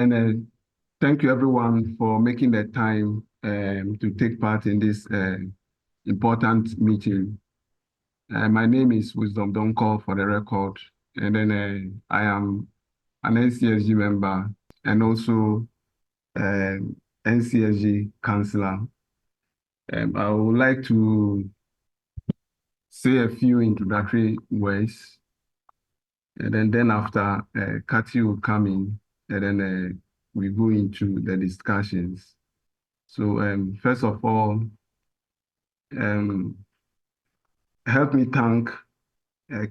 And thank you everyone for making the time to take part in this important meeting. My name is Wisdom Donko for the record, and then I am an NCSG member and also NCSG counselor. I would like to say a few introductory words, and then after Kathy will come in, and then we go into the discussions. So first of all, help me thank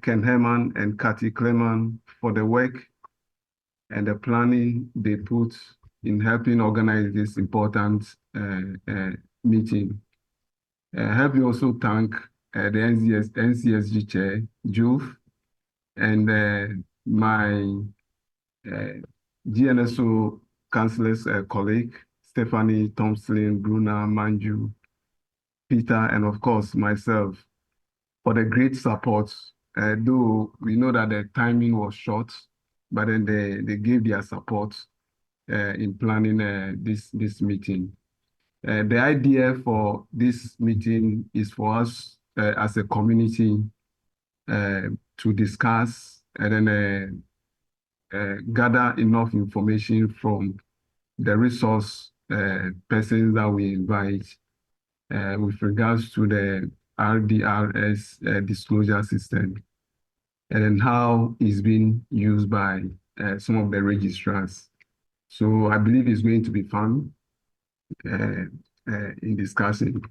Ken Herman and Kathy Cleman for the work and the planning they put in helping organize this important meeting. Help me also thank the NCSG Chair, Juve, and my GNSO councillors colleague, Stephanie, Thompson, Bruna, Manju, Peter, and of course, myself, for the great support. Though we know that the timing was short, but then they gave their support in planning this meeting. The idea for this meeting is for us as a community to discuss and then gather enough information from the resource persons that we invite with regards to the RDRS disclosure system and then how it's being used by some of the registrars. So I believe it's going to be fun in discussing.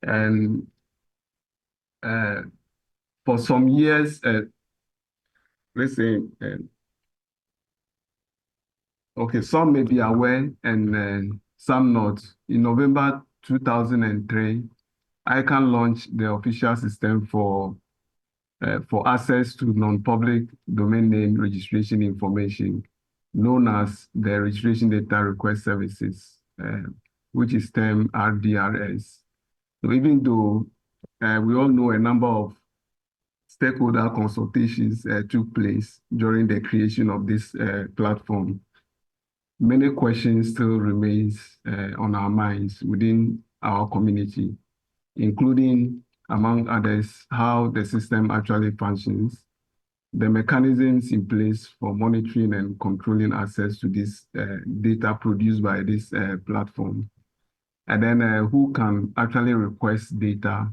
And for some years, let's say, okay, some may be aware and some not. In November 2003, ICANN launched the official system for access to non-public domain name registration information, known as the Registration Data Request Services, which is termed RDRS. So even though we all know a number of stakeholder consultations took place during the creation of this platform, many questions still remains on our minds within our community, including, among others, how the system actually functions, the mechanisms in place for monitoring and controlling access to this data produced by this platform, and then who can actually request data,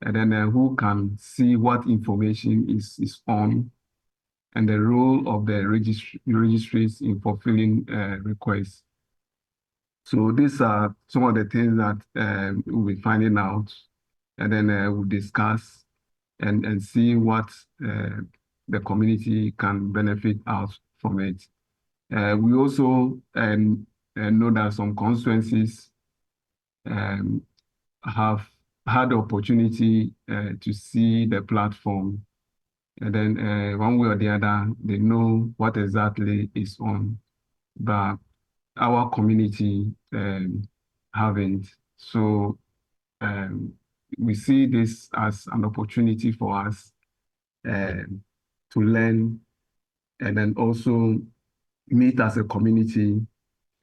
and then who can see what information is on, and the role of the registries in fulfilling requests. So these are some of the things that we'll be finding out, and then we'll discuss and see what the community can benefit out from it. We also know that some constituencies have had the opportunity to see the platform, and then one way or the other, they know what exactly is on, but our community haven't. So we see this as an opportunity for us to learn and then also meet as a community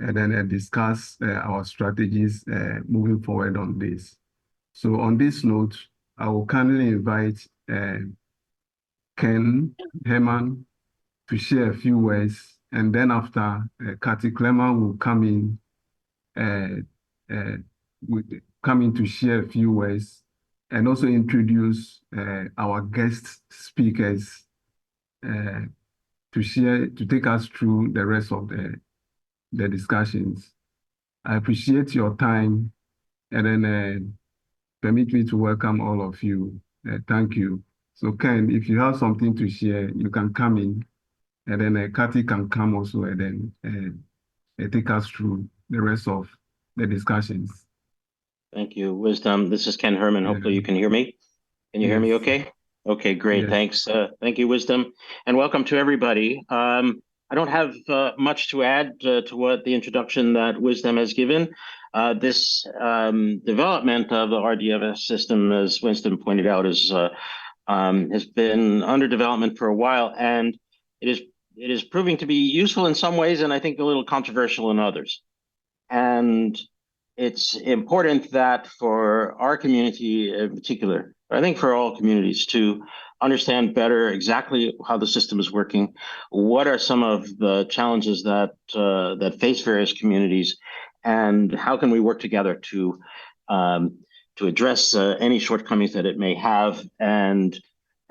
and then discuss our strategies moving forward on this. So on this note, I will kindly invite Ken Herman to share a few words, and then after Kathy Clement will come in to share a few words and also introduce our guest speakers to take us through the rest of the discussions. I appreciate your time, and then permit me to welcome all of you. Thank you. So Ken, if you have something to share, you can come in, and then Kathy can come also and then take us through the rest of the discussions. Thank you, Wisdom. This is Ken Herman. Hopefully you can hear me. Can you hear me okay? Okay, great. Yes. Thanks. Thank you, Wisdom. And welcome to everybody. I don't have much to add to what the introduction that Wisdom has given. This development of the RDRS system, as Winston pointed out, has been under development for a while, and it is it is proving to be useful in some ways, and I think a little controversial in others. And it's important that for our community in particular, I think for all communities, to understand better exactly how the system is working, what are some of the challenges that that face various communities, and how can we work together to address any shortcomings that it may have, and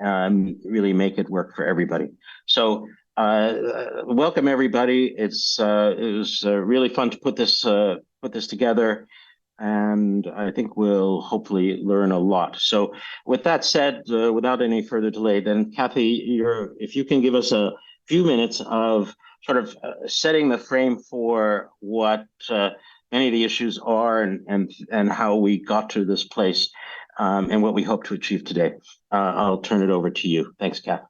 really make it work for everybody. So welcome everybody. It was really fun to put this together, and I think we'll hopefully learn a lot. So with that said, without any further delay, then Kathy, if you can give us a few minutes of sort of setting the frame for what many of the issues are, and how we got to this place, and what we hope to achieve today. I'll turn it over to you. Thanks, Kathy.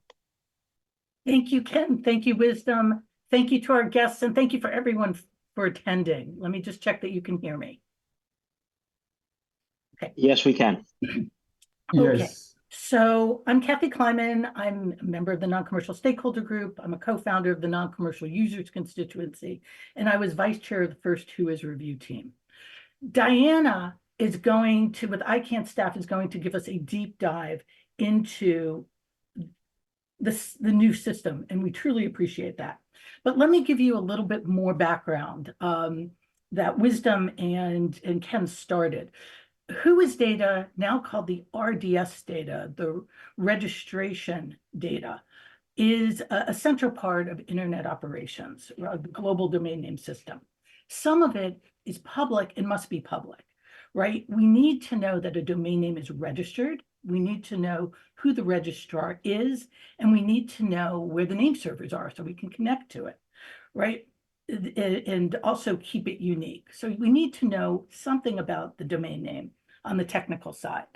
Thank you, Ken. Thank you, Wisdom. Thank you to our guests, and thank you for everyone for attending. Let me just check that you can hear me. Okay. Yes, we can. Okay. Yes. So I'm Kathy Kleiman. I'm a member of the Non-Commercial Stakeholder Group. I'm a co-founder of the Non-Commercial Users Constituency, and I was vice chair of the first Whois review team. Diana is going to, with ICANN staff, is going to give us a deep dive into the new system, and we truly appreciate that. But let me give you a little bit more background that Wisdom and Ken started. Whois data, now called the RDS data, the registration data, is a central part of internet operations, the global domain name system. Some of it is public and must be public, right? We need to know that a domain name is registered. We need to know who the registrar is, and we need to know where the name servers are so we can connect to it, right? And also keep it unique. So we need to know something about the domain name on the technical side.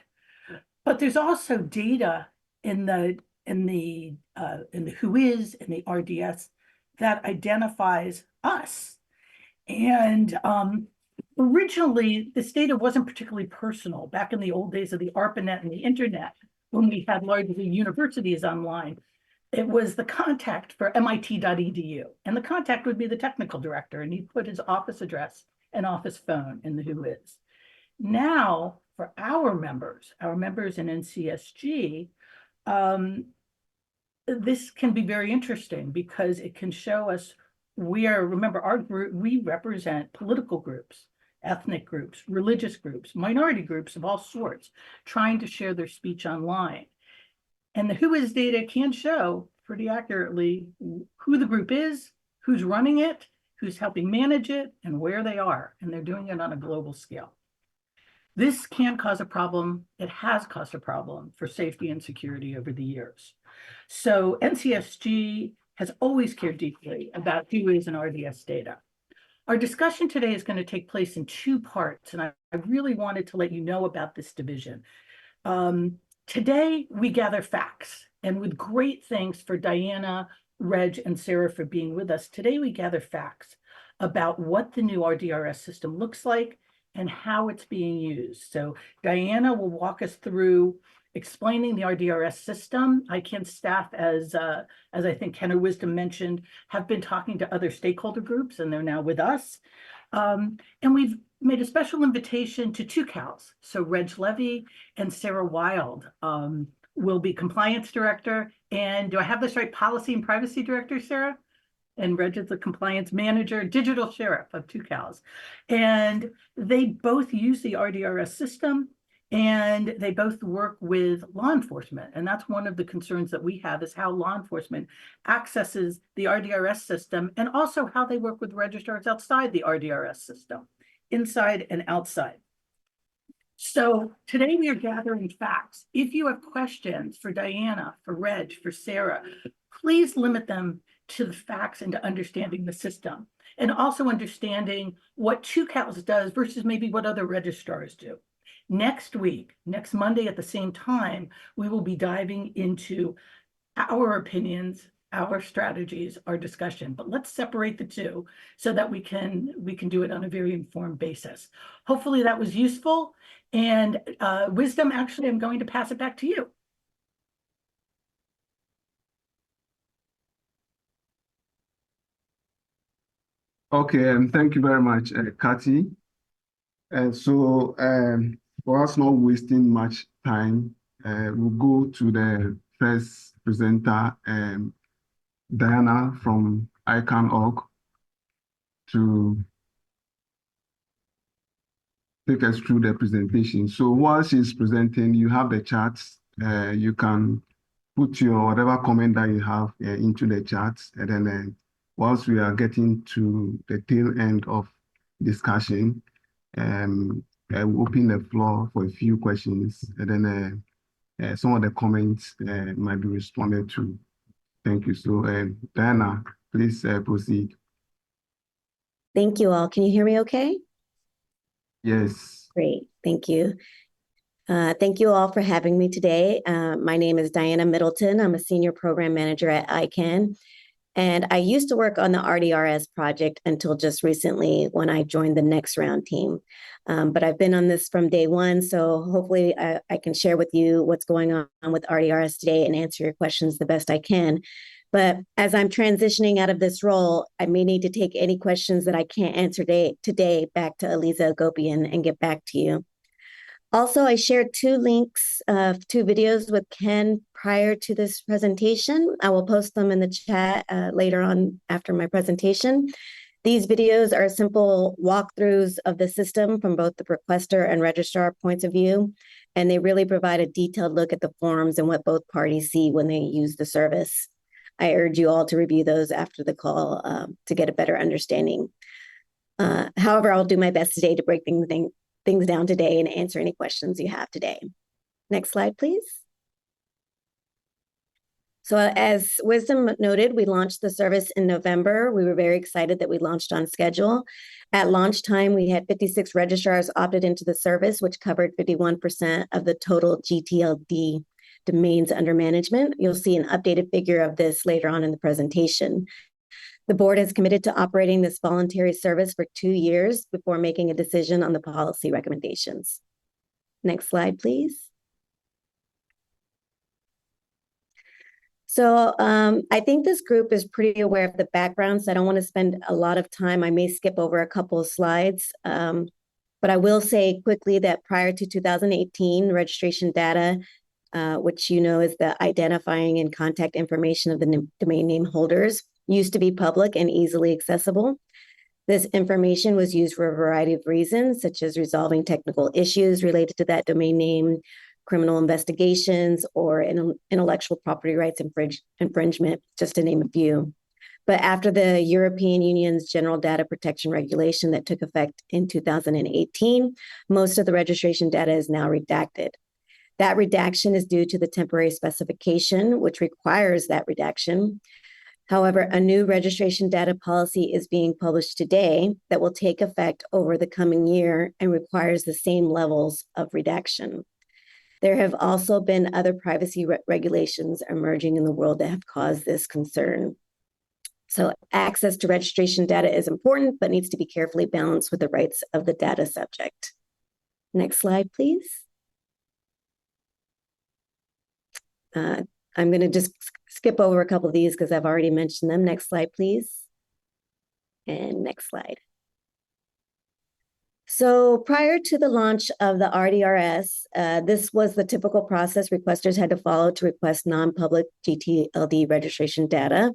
But there's also data in the Whois, in the RDS, that identifies us. And originally, this data wasn't particularly personal. Back in the old days of the ARPANET and the internet, when we had largely universities online, it was the contact for mit.edu. And the contact would be the technical director, and he'd put his office address and office phone in the Whois. Now, for our members in NCSG, this can be very interesting because it can show us remember, our group, we represent political groups, ethnic groups, religious groups, minority groups of all sorts, trying to share their speech online. And the Whois data can show pretty accurately who the group is, who's running it, who's helping manage it, and where they are. And they're doing it on a global scale. This can cause a problem. It has caused a problem for safety and security over the years. So NCSG has always cared deeply about Whois and RDS data. Our discussion today is going to take place in two parts, and I really wanted to let you know about this division. Today, we gather facts, and with great thanks for Diana, Reg, and Sarah for being with us, today we gather facts about what the new RDRS system looks like and how it's being used. So Diana will walk us through explaining the RDRS system. ICANN staff, as I think Ken or Wisdom mentioned, have been talking to other stakeholder groups, and they're now with us. And we've made a special invitation to Tucows. So Reg Levy and Sarah Wyld will be compliance director. And do I have this right? Policy and privacy director, Sarah? And Reg is the compliance manager, digital sheriff of Tucows. And they both use the RDRS system, and they both work with law enforcement. And that's one of the concerns that we have, is how law enforcement accesses the RDRS system, and also how they work with registrars outside the RDRS system, inside and outside. So today we are gathering facts. If you have questions for Diana, for Reg, for Sarah, please limit them to the facts and to understanding the system, and also understanding what Tucows does versus maybe what other registrars do. Next week, next Monday at the same time, we will be diving into our opinions, our strategies, our discussion. But let's separate the two so that we can do it on a very informed basis. Hopefully that was useful. And Wisdom, actually, I'm going to pass it back to you. Okay, and thank you very much, Kathy. And so, for us not wasting much time, we'll go to the first presenter, Diana from ICANN.org, to take us through the presentation. So while she's presenting, you have the charts. You can put your whatever comment that you have into the charts, and then whilst we are getting to the tail end of discussion, we'll open the floor for a few questions, and then some of the comments might be responded to. Thank you. So, Diana, please proceed. Thank you all. Can you hear me okay? Yes. Great. Thank you. Thank you all for having me today. My name is Diana Middleton. I'm a senior program manager at ICANN. And I used to work on the RDRS project until just recently when I joined the Next Round team. But I've been on this from day one, so hopefully I can share with you what's going on with RDRS today and answer your questions the best I can. But as I'm transitioning out of this role, I may need to take any questions that I can't answer today back to Eliza Agopian and get back to you. Also, I shared two links, two videos with Ken prior to this presentation. I will post them in the chat later on after my presentation. These videos are simple walkthroughs of the system from both the requester and registrar points of view, and they really provide a detailed look at the forms and what both parties see when they use the service. I urge you all to review those after the call to get a better understanding. However, I'll do my best today to break things down today and answer any questions you have today. Next slide, please. So as Wisdom noted, we launched the service in November. We were very excited that we launched on schedule. At launch time, we had 56 registrars opted into the service, which covered 51% of the total GTLD domains under management. You'll see an updated figure of this later on in the presentation. The board is committed to operating this voluntary service for 2 years before making a decision on the policy recommendations. Next slide, please. So I think this group is pretty aware of the background, so I don't want to spend a lot of time. I may skip over a couple of slides, but I will say quickly that prior to 2018, registration data, which you know is the identifying and contact information of the domain name holders, used to be public and easily accessible. This information was used for a variety of reasons, such as resolving technical issues related to that domain name, criminal investigations, or intellectual property rights infringement, just to name a few. But after the European Union's General Data Protection Regulation that took effect in 2018, most of the registration data is now redacted. That redaction is due to the temporary specification, which requires that redaction. However, a new registration data policy is being published today that will take effect over the coming year and requires the same levels of redaction. There have also been other privacy regulations emerging in the world that have caused this concern. So access to registration data is important, but needs to be carefully balanced with the rights of the data subject. Next slide, please. I'm going to just skip over a couple of these because I've already mentioned them. Next slide, please. And next slide. So prior to the launch of the RDRS, this was the typical process requesters had to follow to request non-public GTLD registration data.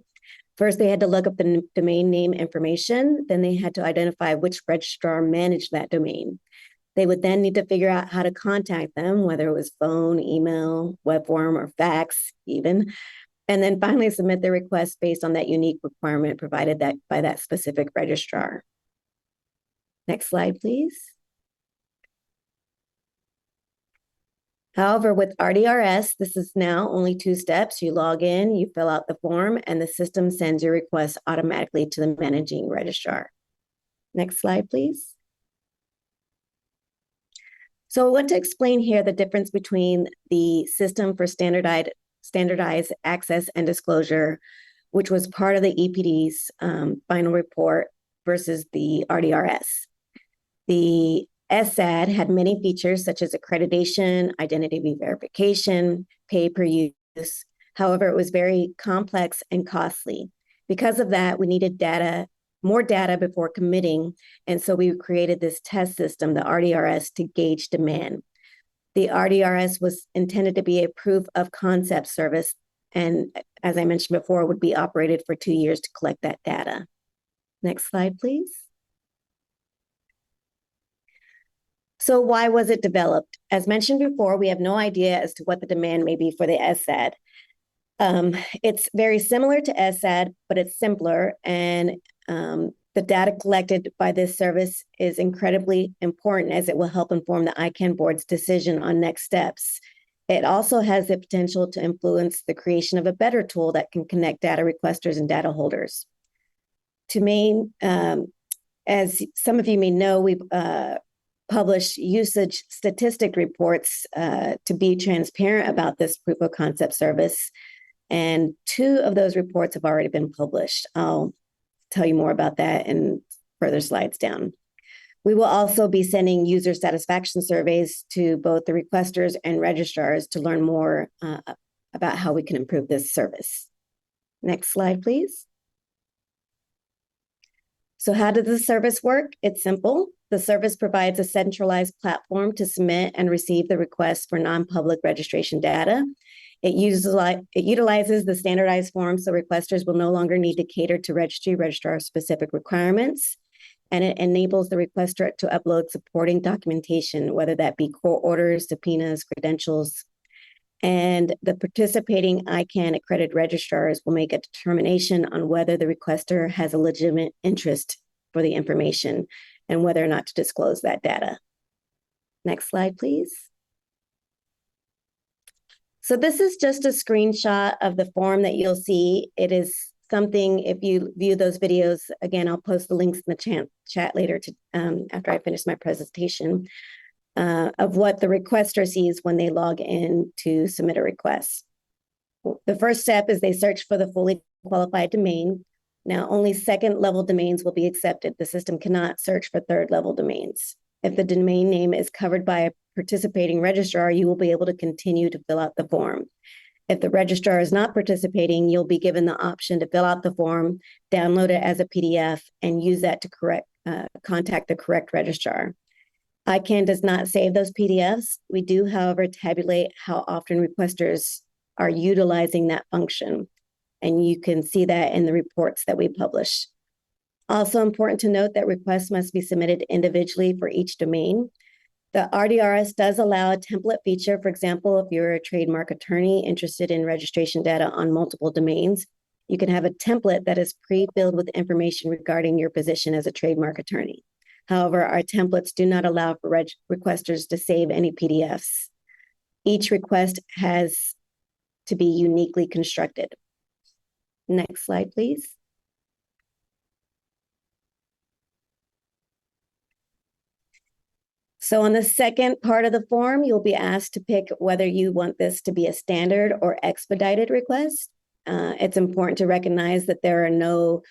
First, they had to look up the domain name information. Then they had to identify which registrar managed that domain. They would then need to figure out how to contact them, whether it was phone, email, web form, or fax even, and then finally submit their request based on that unique requirement provided by that specific registrar. Next slide, please. However, with RDRS, this is now only 2 steps. You log in, you fill out the form, and the system sends your request automatically to the managing registrar. Next slide, please. So I want to explain here the difference between the system for standardized access and disclosure, which was part of the EPD's final report, versus the RDRS. The SAD had many features such as accreditation, identity verification, pay per use. However, it was very complex and costly. Because of that, we needed data more data before committing. And so we created this test system, the RDRS, to gauge demand. The RDRS was intended to be a proof of concept service. And as I mentioned before, would be operated for 2 years to collect that data. Next slide, please. So why was it developed? As mentioned before, we have no idea as to what the demand may be for the SAD. It's very similar to SAD, but it's simpler. And the data collected by this service is incredibly important as it will help inform the ICANN board's decision on next steps. It also has the potential to influence the creation of a better tool that can connect data requesters and data holders. As some of you may know, we've published usage statistic reports to be transparent about this proof of concept service. And 2 of those reports have already been published. I'll tell you more about that in further slides down. We will also be sending user satisfaction surveys to both the requesters and registrars to learn more about how we can improve this service. Next slide, please. So how does the service work? It's simple. The service provides a centralized platform to submit and receive the requests for non-public registration data. It utilizes the standardized form, so requesters will no longer need to cater to registrar-specific requirements. And it enables the requester to upload supporting documentation, whether that be court orders, subpoenas, credentials. And the participating ICANN accredited registrars will make a determination on whether the requester has a legitimate interest for the information and whether or not to disclose that data. Next slide, please. So this is just a screenshot of the form that you'll see. It is something, if you view those videos, again, I'll post the links in the chat later after I finish my presentation, of what the requester sees when they log in to submit a request. The first step is they search for the fully qualified domain. Now, only second-level domains will be accepted. The system cannot search for third-level domains. If the domain name is covered by a participating registrar, you will be able to continue to fill out the form. If the registrar is not participating, you'll be given the option to fill out the form, download it as a PDF, and use that to contact the correct registrar. ICANN does not save those PDFs. We do, however, tabulate how often requesters are utilizing that function. And you can see that in the reports that we publish. Also important to note that requests must be submitted individually for each domain. The RDRS does allow a template feature. For example, if you're a trademark attorney interested in registration data on multiple domains, you can have a template that is pre-filled with information regarding your position as a trademark attorney. However, our templates do not allow for requesters to save any PDFs. Each request has to be uniquely constructed. Next slide, please. So on the second part of the form, you'll be asked to pick whether you want this to be a standard or expedited request. It's important to recognize that there are no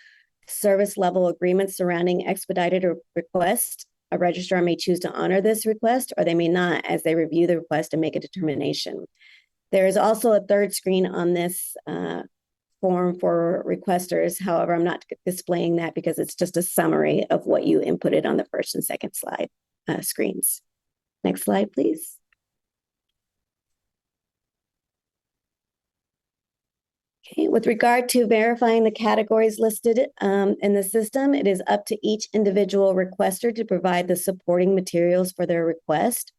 service level agreements surrounding expedited request. A registrar may choose to honor this request, or they may not as they review the request and make a determination. There is also a third screen on this form for requesters. However, I'm not displaying that because it's just a summary of what you inputted on the first and second slide screens. Next slide, please. Okay, with regard to verifying the categories listed in the system, it is up to each individual requester to provide the supporting materials for their request.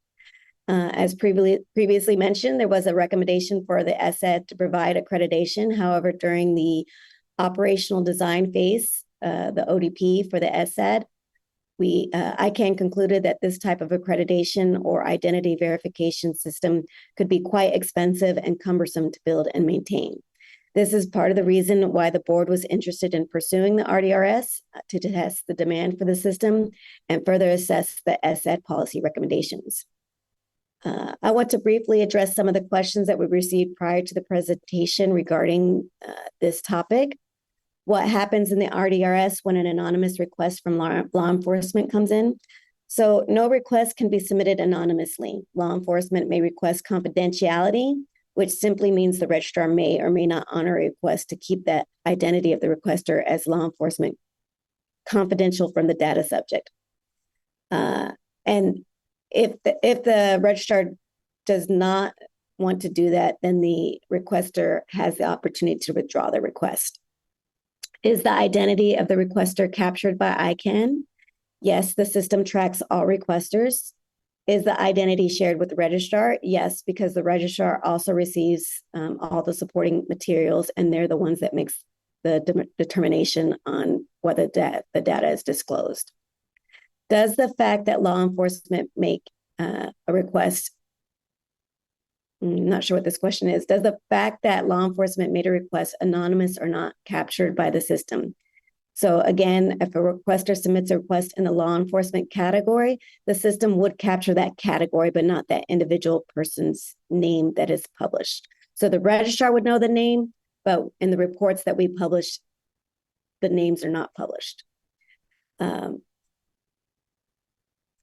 As previously mentioned, there was a recommendation for the SAD to provide accreditation. However, during the operational design phase, the ODP for the SAD, ICANN concluded that this type of accreditation or identity verification system could be quite expensive and cumbersome to build and maintain. This is part of the reason why the board was interested in pursuing the RDRS to test the demand for the system and further assess the SAD policy recommendations. I want to briefly address some of the questions that we received prior to the presentation regarding this topic. What happens in the RDRS when an anonymous request from law enforcement comes in? So no request can be submitted anonymously. Law enforcement may request confidentiality, which simply means the registrar may or may not honor a request to keep that identity of the requester as law enforcement confidential from the data subject. And if the registrar does not want to do that, then the requester has the opportunity to withdraw the request. Is the identity of the requester captured by ICANN? Yes, the system tracks all requesters. Is the identity shared with the registrar? Yes, because the registrar also receives all the supporting materials, and they're the ones that makes the determination on whether the data is disclosed. Does the fact that law enforcement make a request, I'm not sure what this question is, does the fact that law enforcement made a request anonymous or not captured by the system? So again, if a requester submits a request in the law enforcement category, the system would capture that category, but not that individual person's name that is published. So the registrar would know the name, but in the reports that we publish, the names are not published.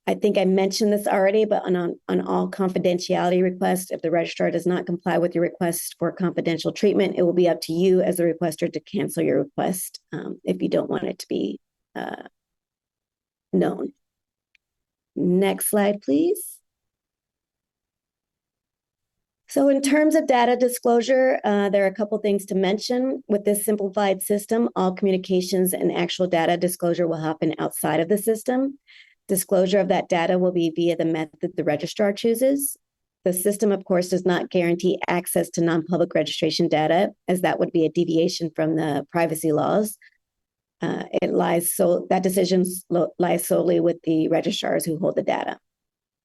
I think I mentioned this already, but on all confidentiality requests, if the registrar does not comply with your request for confidential treatment, it will be up to you as the requester to cancel your request if you don't want it to be known. Next slide, please. So in terms of data disclosure, there are a couple things to mention. With this simplified system, all communications and actual data disclosure will happen outside of the system. Disclosure of that data will be via the method the registrar chooses. The system, of course, does not guarantee access to non-public registration data, as that would be a deviation from the privacy laws. That decision lies solely with the registrars who hold the data.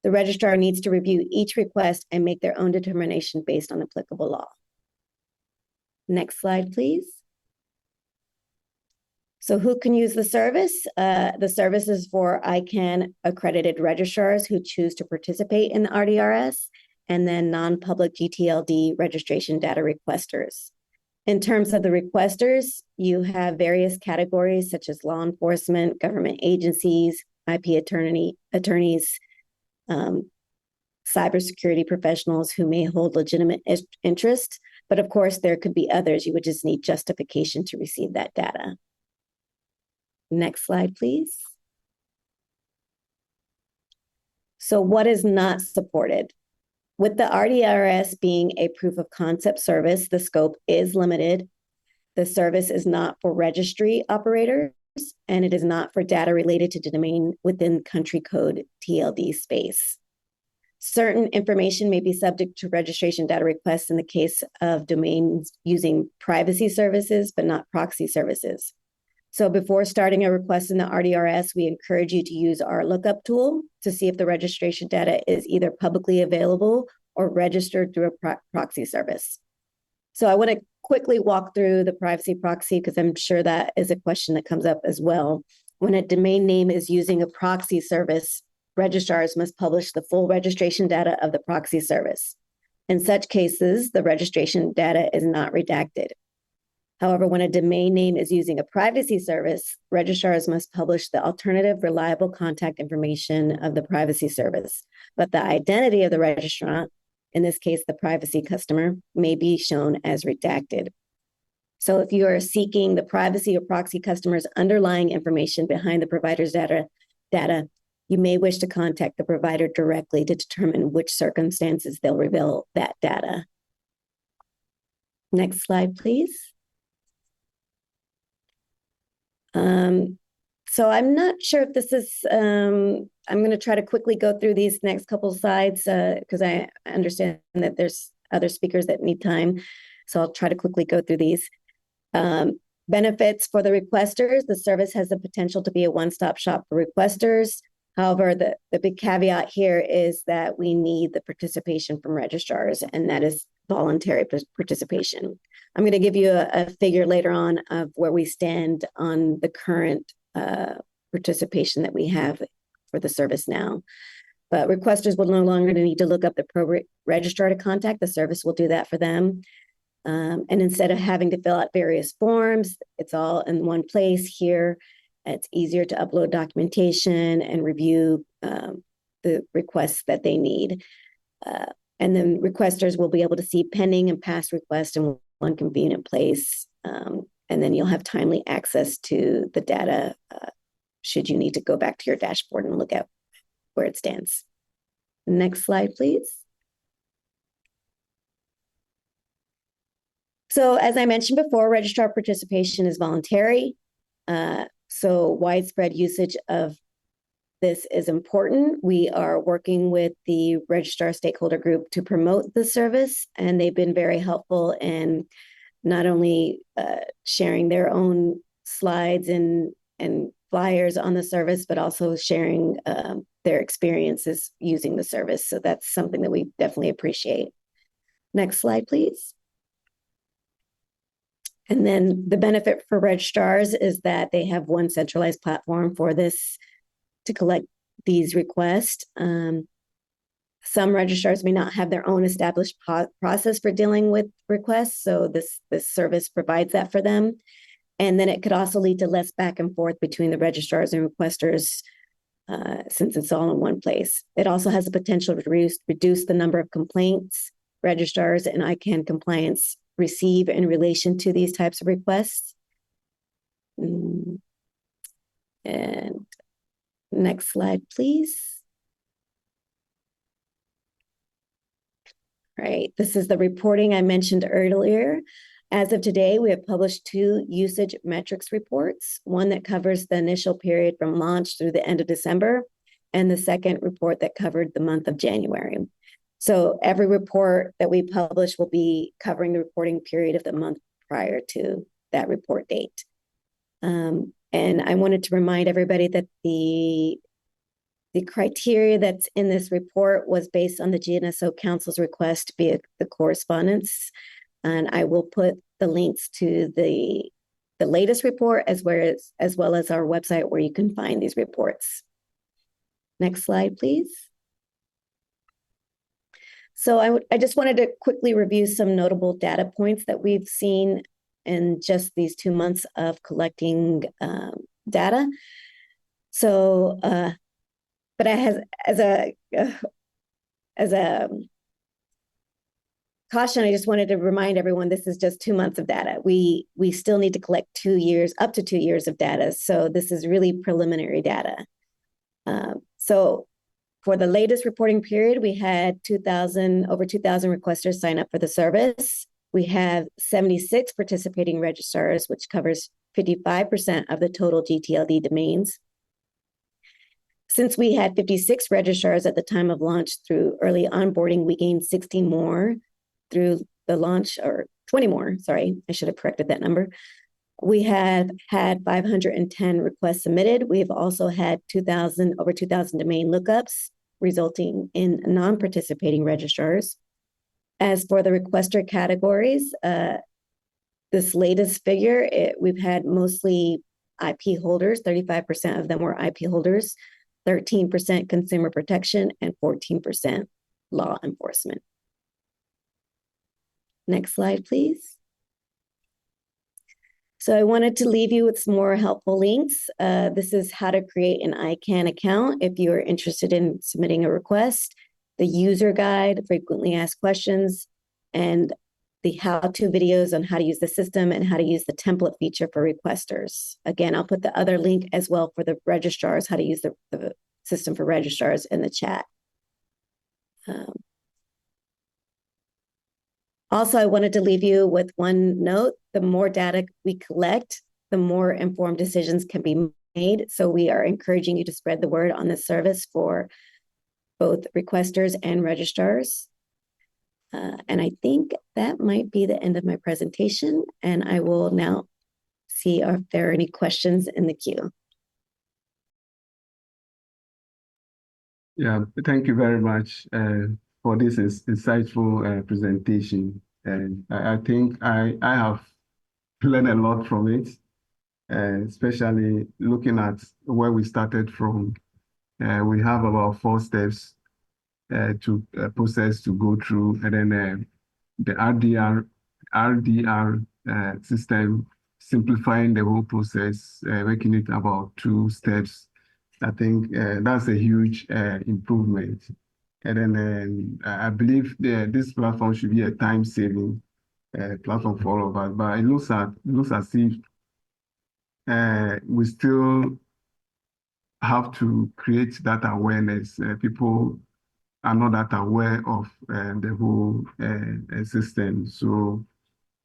The registrar needs to review each request and make their own determination based on applicable law. Next slide, please. So who can use the service? The service is for ICANN accredited registrars who choose to participate in the RDRS, and then non-public GTLD registration data requesters. In terms of the requesters, you have various categories such as law enforcement, government agencies, IP attorneys, cybersecurity professionals who may hold legitimate interest. But of course, there could be others. You would just need justification to receive that data. Next slide, please. So what is not supported? With the RDRS being a proof of concept service, the scope is limited. The service is not for registry operators, and it is not for data related to domain within country code TLD space. Certain information may be subject to registration data requests in the case of domains using privacy services, but not proxy services. So before starting a request in the RDRS, we encourage you to use our lookup tool to see if the registration data is either publicly available or registered through a proxy service. So I want to quickly walk through the privacy proxy because I'm sure that is a question that comes up as well. When a domain name is using a proxy service, registrars must publish the full registration data of the proxy service. In such cases, the registration data is not redacted. However, when a domain name is using a privacy service, registrars must publish the alternative reliable contact information of the privacy service, but the identity of the registrant, in this case, the privacy customer, may be shown as redacted. So if you are seeking the privacy or proxy customer's underlying information behind the provider's data, you may wish to contact the provider directly to determine which circumstances they'll reveal that data. Next slide, please. So I'm not sure if this is, I'm going to try to quickly go through these next couple of slides because I understand that there's other speakers that need time. So I'll try to quickly go through these. Benefits for the requesters. The service has the potential to be a one-stop shop for requesters. However, the big caveat here is that we need the participation from registrars, and that is voluntary participation. I'm going to give you a figure later on of where we stand on the current participation that we have for the service now. But requesters will no longer need to look up the pro registrar to contact. The service will do that for them. And instead of having to fill out various forms, it's all in one place here. It's easier to upload documentation and review the requests that they need. And then requesters will be able to see pending and past requests in one convenient place. And then you'll have timely access to the data should you need to go back to your dashboard and look at where it stands. Next slide, please. So as I mentioned before, registrar participation is voluntary. So widespread usage of this is important. We are working with the registrar stakeholder group to promote the service, and they've been very helpful in not only sharing their own slides and flyers on the service, but also sharing their experiences using the service. So that's something that we definitely appreciate. Next slide, please. And then the benefit for registrars is that they have one centralized platform for this to collect these requests. Some registrars may not have their own established process for dealing with requests, so this service provides that for them. And then it could also lead to less back and forth between the registrars and requesters since it's all in one place. It also has the potential to reduce the number of complaints registrars and ICANN compliance receive in relation to these types of requests. And next slide, please. All right, this is the reporting I mentioned earlier. As of today, we have published 2 usage metrics reports, one that covers the initial period from launch through the end of December, and the second report that covered the month of January. So every report that we publish will be covering the reporting period of the month prior to that report date. And I wanted to remind everybody that the criteria that's in this report was based on the GNSO Council's request via the correspondence. And I will put the links to the latest report as well as our website where you can find these reports. Next slide, please. So I just wanted to quickly review some notable data points that we've seen in just these 2 months of collecting data. So, but as a caution, I just wanted to remind everyone this is just 2 months of data. We still need to collect 2 years, up to 2 years of data. So this is really preliminary data. So for the latest reporting period, we had over 2,000 requesters sign up for the service. We have 76 participating registrars, which covers 55% of the total GTLD domains. Since we had 56 registrars at the time of launch through early onboarding, we gained 16 more through the launch, or 20 more, sorry, I should have corrected that number. We have had 510 requests submitted. We've also had over 2,000 domain lookups, resulting in non-participating registrars. As for the requester categories, this latest figure, we've had mostly IP holders, 35% of them were IP holders, 13% consumer protection, and 14% law enforcement. Next slide, please. So I wanted to leave you with some more helpful links. This is how to create an ICANN account if you are interested in submitting a request, the user guide, frequently asked questions, and the how-to videos on how to use the system and how to use the template feature for requesters. Again, I'll put the other link as well for the registrars, how to use the system for registrars in the chat. Also, I wanted to leave you with one note. The more data we collect, the more informed decisions can be made. So we are encouraging you to spread the word on this service for both requesters and registrars. And I think that might be the end of my presentation. And I will now see if there are any questions in the queue. Yeah, thank you very much for this insightful presentation. And I think I have learned a lot from it, especially looking at where we started from. We have about 4 steps to process to go through, and then the RDR system simplifying the whole process, making it about 2 steps. I think that's a huge improvement. And then I believe this platform should be a time-saving platform for all of us. But it looks as if we still have to create that awareness. People are not that aware of the whole system. So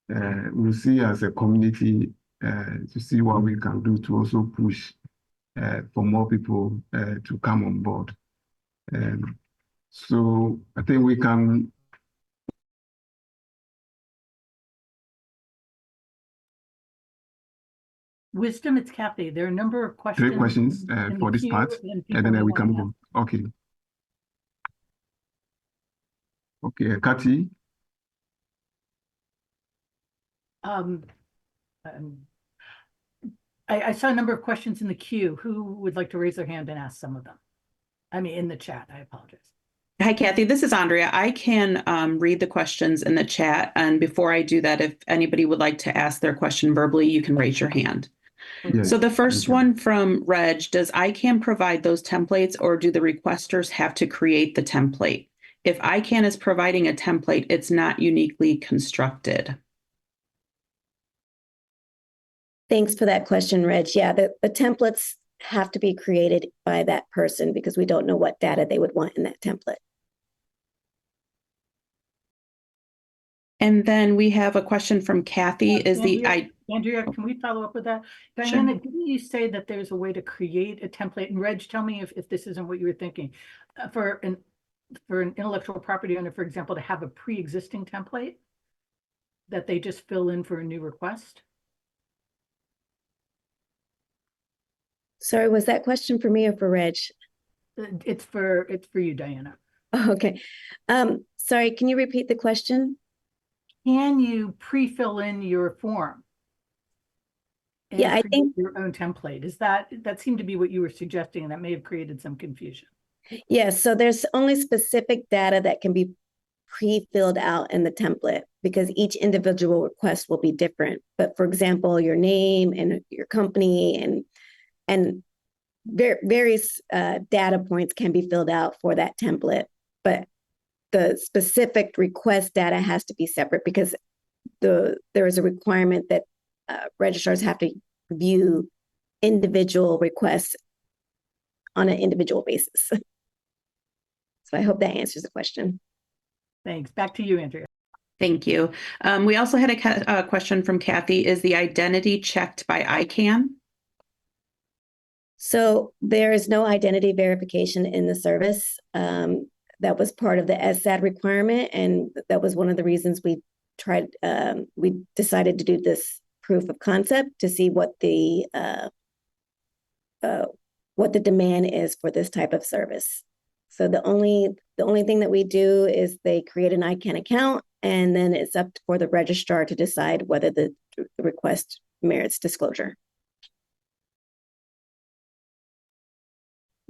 we'll see as a community to see what we can do to also push for more people to come on board. So I think we can. Wisdom, it's Kathy. There are a number of questions. 3 questions for this part, and then we can move on. Okay. Okay, Kathy. I saw a number of questions in the queue. Who would like to raise their hand and ask some of them? I mean, in the chat, I apologize. Hi, Kathy. This is Andrea. I can read the questions in the chat. And before I do that, if anybody would like to ask their question verbally, you can raise your hand. Yes, so the first one from Reg, does ICANN provide those templates or do the requesters have to create the template? If ICANN is providing a template, it's not uniquely constructed. Thanks for that question, Reg. Yeah, the templates have to be created by that person because we don't know what data they would want in that template. And then we have a question from Kathy. Andrea, can we follow up with that? Diana, didn't you say that there's a way to create a template? And Reg, tell me if this isn't what you were thinking. For an intellectual property owner, for example, to have a pre-existing template that they just fill in for a new request? Sorry, was that question for me or for Reg? It's for you, Diana. Oh, okay. Sorry, can you repeat the question? Can you pre-fill in your form? Yeah, I think your own template. Is that seemed to be what you were suggesting, and that may have created some confusion. Yes, so there's only specific data that can be pre-filled out in the template because each individual request will be different. But for example, your name and your company and various data points can be filled out for that template, but the specific request data has to be separate because there is a requirement that registrars have to view individual requests on an individual basis. So I hope that answers the question. Thanks. Back to you, Andrea. Thank you. We also had a question from Kathy. Is the identity checked by ICANN? So there is no identity verification in the service. That was part of the SAD requirement, and that was one of the reasons we decided to do this proof of concept to see what the demand is for this type of service. So the only thing that we do is they create an ICANN account, and then it's up for the registrar to decide whether the request merits disclosure.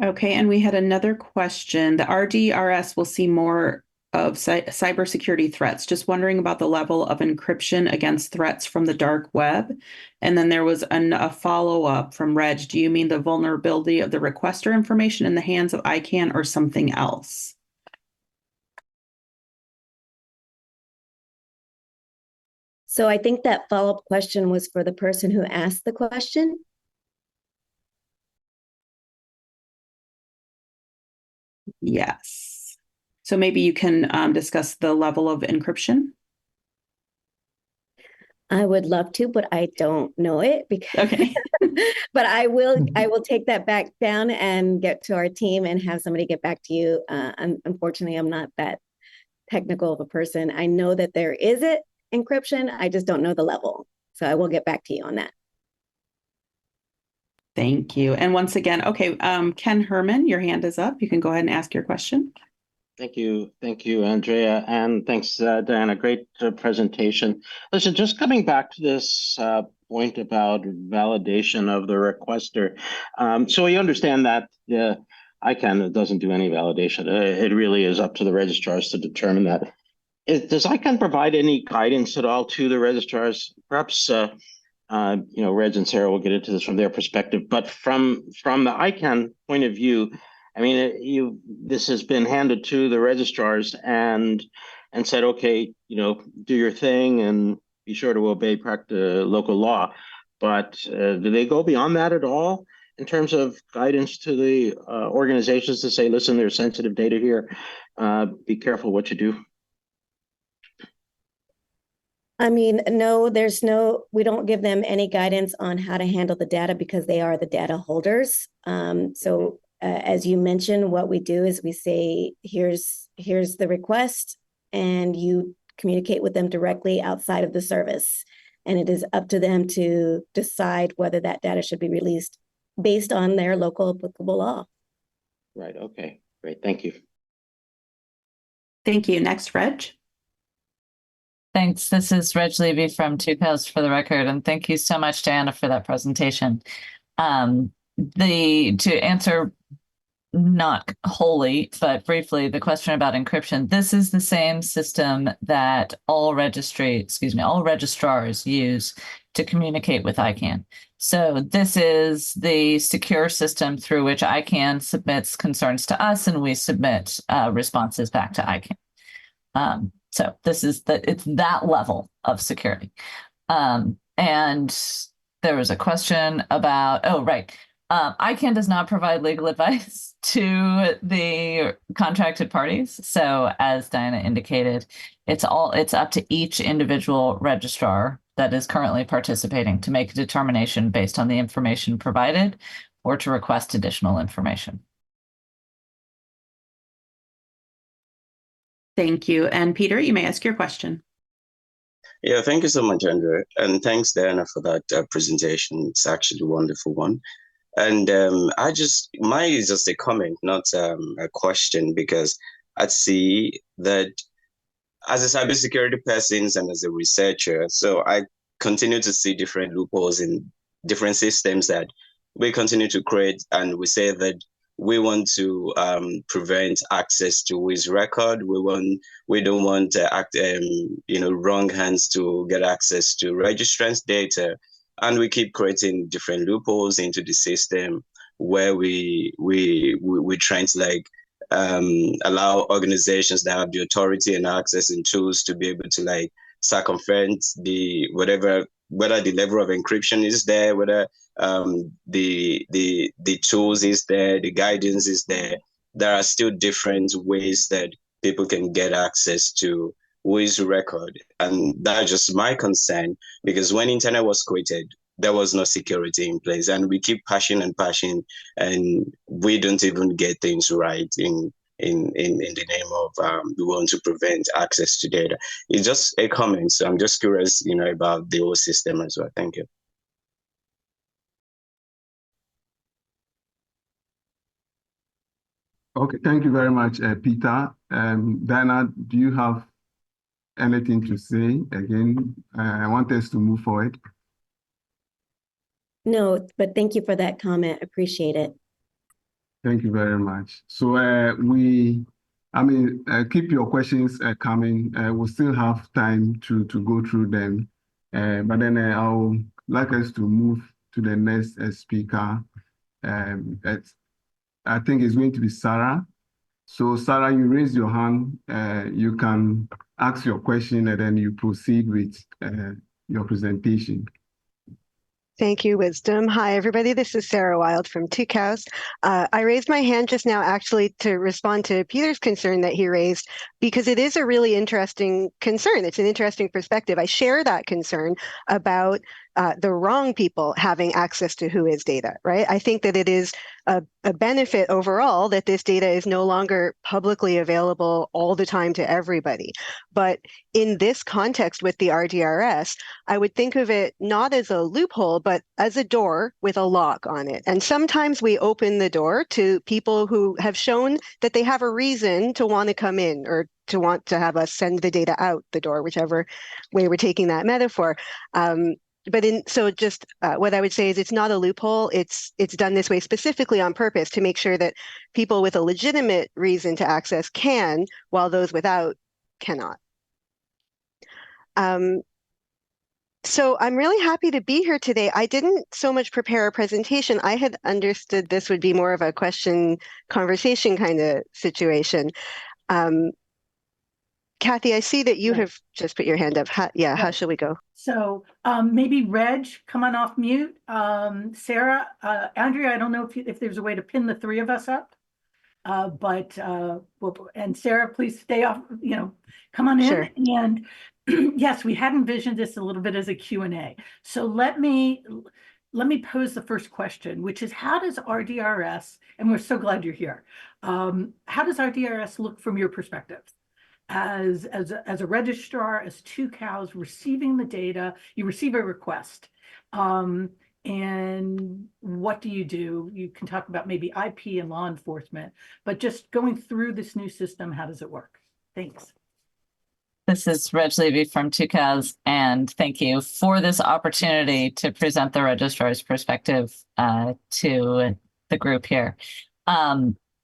Okay, and we had another question. The RDRS will see more of cybersecurity threats. Just wondering about the level of encryption against threats from the dark web. And then there was a follow-up from Reg. Do you mean the vulnerability of the requester information in the hands of ICANN or something else? So I think that follow-up question was for the person who asked the question. Yes. So maybe you can discuss the level of encryption. I would love to, but I don't know it because okay. But I will take that back down and get to our team and have somebody get back to you. Unfortunately, I'm not that technical of a person. I know that there is encryption. I just don't know the level. So I will get back to you on that. Thank you. And once again, okay, Ken Herman, your hand is up. You can go ahead and ask your question. Thank you, Andrea, and thanks, Diana. Great presentation. Listen, just coming back to this point about validation of the requester. So we understand that ICANN doesn't do any validation. It really is up to the registrars to determine that. Does ICANN provide any guidance at all to the registrars? Perhaps Reg and Sarah will get into this from their perspective, but from the ICANN point of view, I mean, this has been handed to the registrars and said, okay, do your thing and be sure to obey local law. But do they go beyond that at all? in terms of guidance to the organizations to say, listen, there's sensitive data here. Be careful what you do. I mean, no, we don't give them any guidance on how to handle the data because they are the data holders. As you mentioned, what we do is we say, here's the request, and you communicate with them directly outside of the service. And it is up to them to decide whether that data should be released based on their local applicable law. Right. Okay. Great. Thank you. Thank you. Next, Reg. Thanks. This is Reg Levy from Tucows for the record, and thank you so much, Diana, for that presentation. To answer not wholly, but briefly, the question about encryption, this is the same system that all registrars use to communicate with ICANN. So this is the secure system through which ICANN submits concerns to us, and we submit responses back to ICANN. So it's that level of security. And there was a question about, ICANN does not provide legal advice to the contracted parties. So as Diana indicated, it's up to each individual registrar that is currently participating to make a determination based on the information provided or to request additional information. Thank you. And Peter, you may ask your question. Yeah, thank you so much, Andrew. And thanks, Diana, for that presentation. It's actually a wonderful one. And mine is just a comment, not a question, because I see that as a cybersecurity person and as a researcher, so I continue to see different loopholes in different systems that we continue to create, and we say that we want to prevent access to his record. We don't want wrong hands to get access to registrants' data, and we keep creating different loopholes into the system where we trying to allow organizations that have the authority and access and tools to be able to circumvent whether the level of encryption is there, whether the tools is there, the guidance is there. There are still different ways that people can get access to his record. And that's just my concern, because when internet was created, there was no security in place, and we keep patching, and we don't even get things right in the name of we want to prevent access to data. It's just a comment, so I'm just curious, about the whole system as well. Thank you. Okay, thank you very much, Peter. Diana, do you have anything to say? Again, I want us to move forward. No, but thank you for that comment. Appreciate it. Thank you very much. So keep your questions coming. We'll still have time to go through them. But then I'll like us to move to the next speaker. I think it's going to be Sarah. So Sarah, you raise your hand. You can ask your question and then you proceed with your presentation. Thank you, Wisdom. Hi, everybody. This is Sarah Wyld from Tucows. I raised my hand just now actually to respond to Peter's concern that he raised, because it is a really interesting concern. It's an interesting perspective. I share that concern about the wrong people having access to WHOIS data, right? I think that it is a benefit overall that this data is no longer publicly available all the time to everybody. But in this context with the RDRS, I would think of it not as a loophole, but as a door with a lock on it. And sometimes we open the door to people who have shown that they have a reason to want to come in or to want to have us send the data out the door, whichever way we're taking that metaphor. What I would say is it's not a loophole. It's done this way specifically on purpose to make sure that people with a legitimate reason to access can, while those without cannot. So I'm really happy to be here today. I didn't so much prepare a presentation. I had understood this would be more of a question conversation kind of situation. Kathy, I see that you Right. have just put your hand up. How Right. should we go? So maybe Reg, come on off mute. Sarah, Andrea, I don't know if there's a way to pin the three of us up. And Sarah, please stay off, come on in. Sure. And yes, we had envisioned this a little bit as a Q&A. So let me pose the first question, which is, how does RDRS, and we're so glad you're here, how does RDRS look from your perspective? As a registrar, as Tucows receiving the data, you receive a request. And what do? You can talk about maybe IP and law enforcement, but just going through this new system, how does it work? Thanks. This is Reg Levy from Tucows, and thank you for this opportunity to present the registrar's perspective to the group here.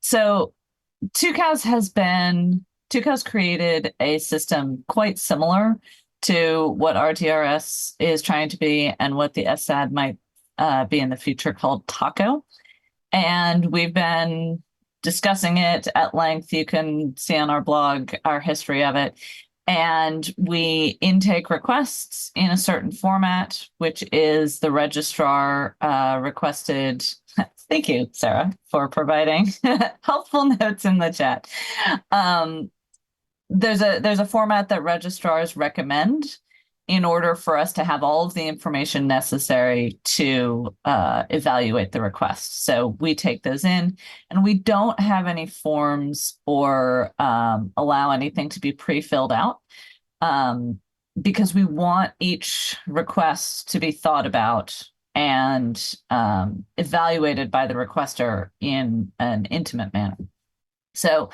So Tucows created a system quite similar to what RDRS is trying to be and what the SAD might be in the future, called TACO. And we've been discussing it at length. You can see on our blog our history of it. And we intake requests in a certain format, which is the registrar requested. Thank you, Sarah, for providing helpful notes in the chat. There's a format that registrars recommend in order for us to have all of the information necessary to evaluate the request. So we take those in, and we don't have any forms or allow anything to be pre-filled out because we want each request to be thought about and evaluated by the requester in an intimate manner. So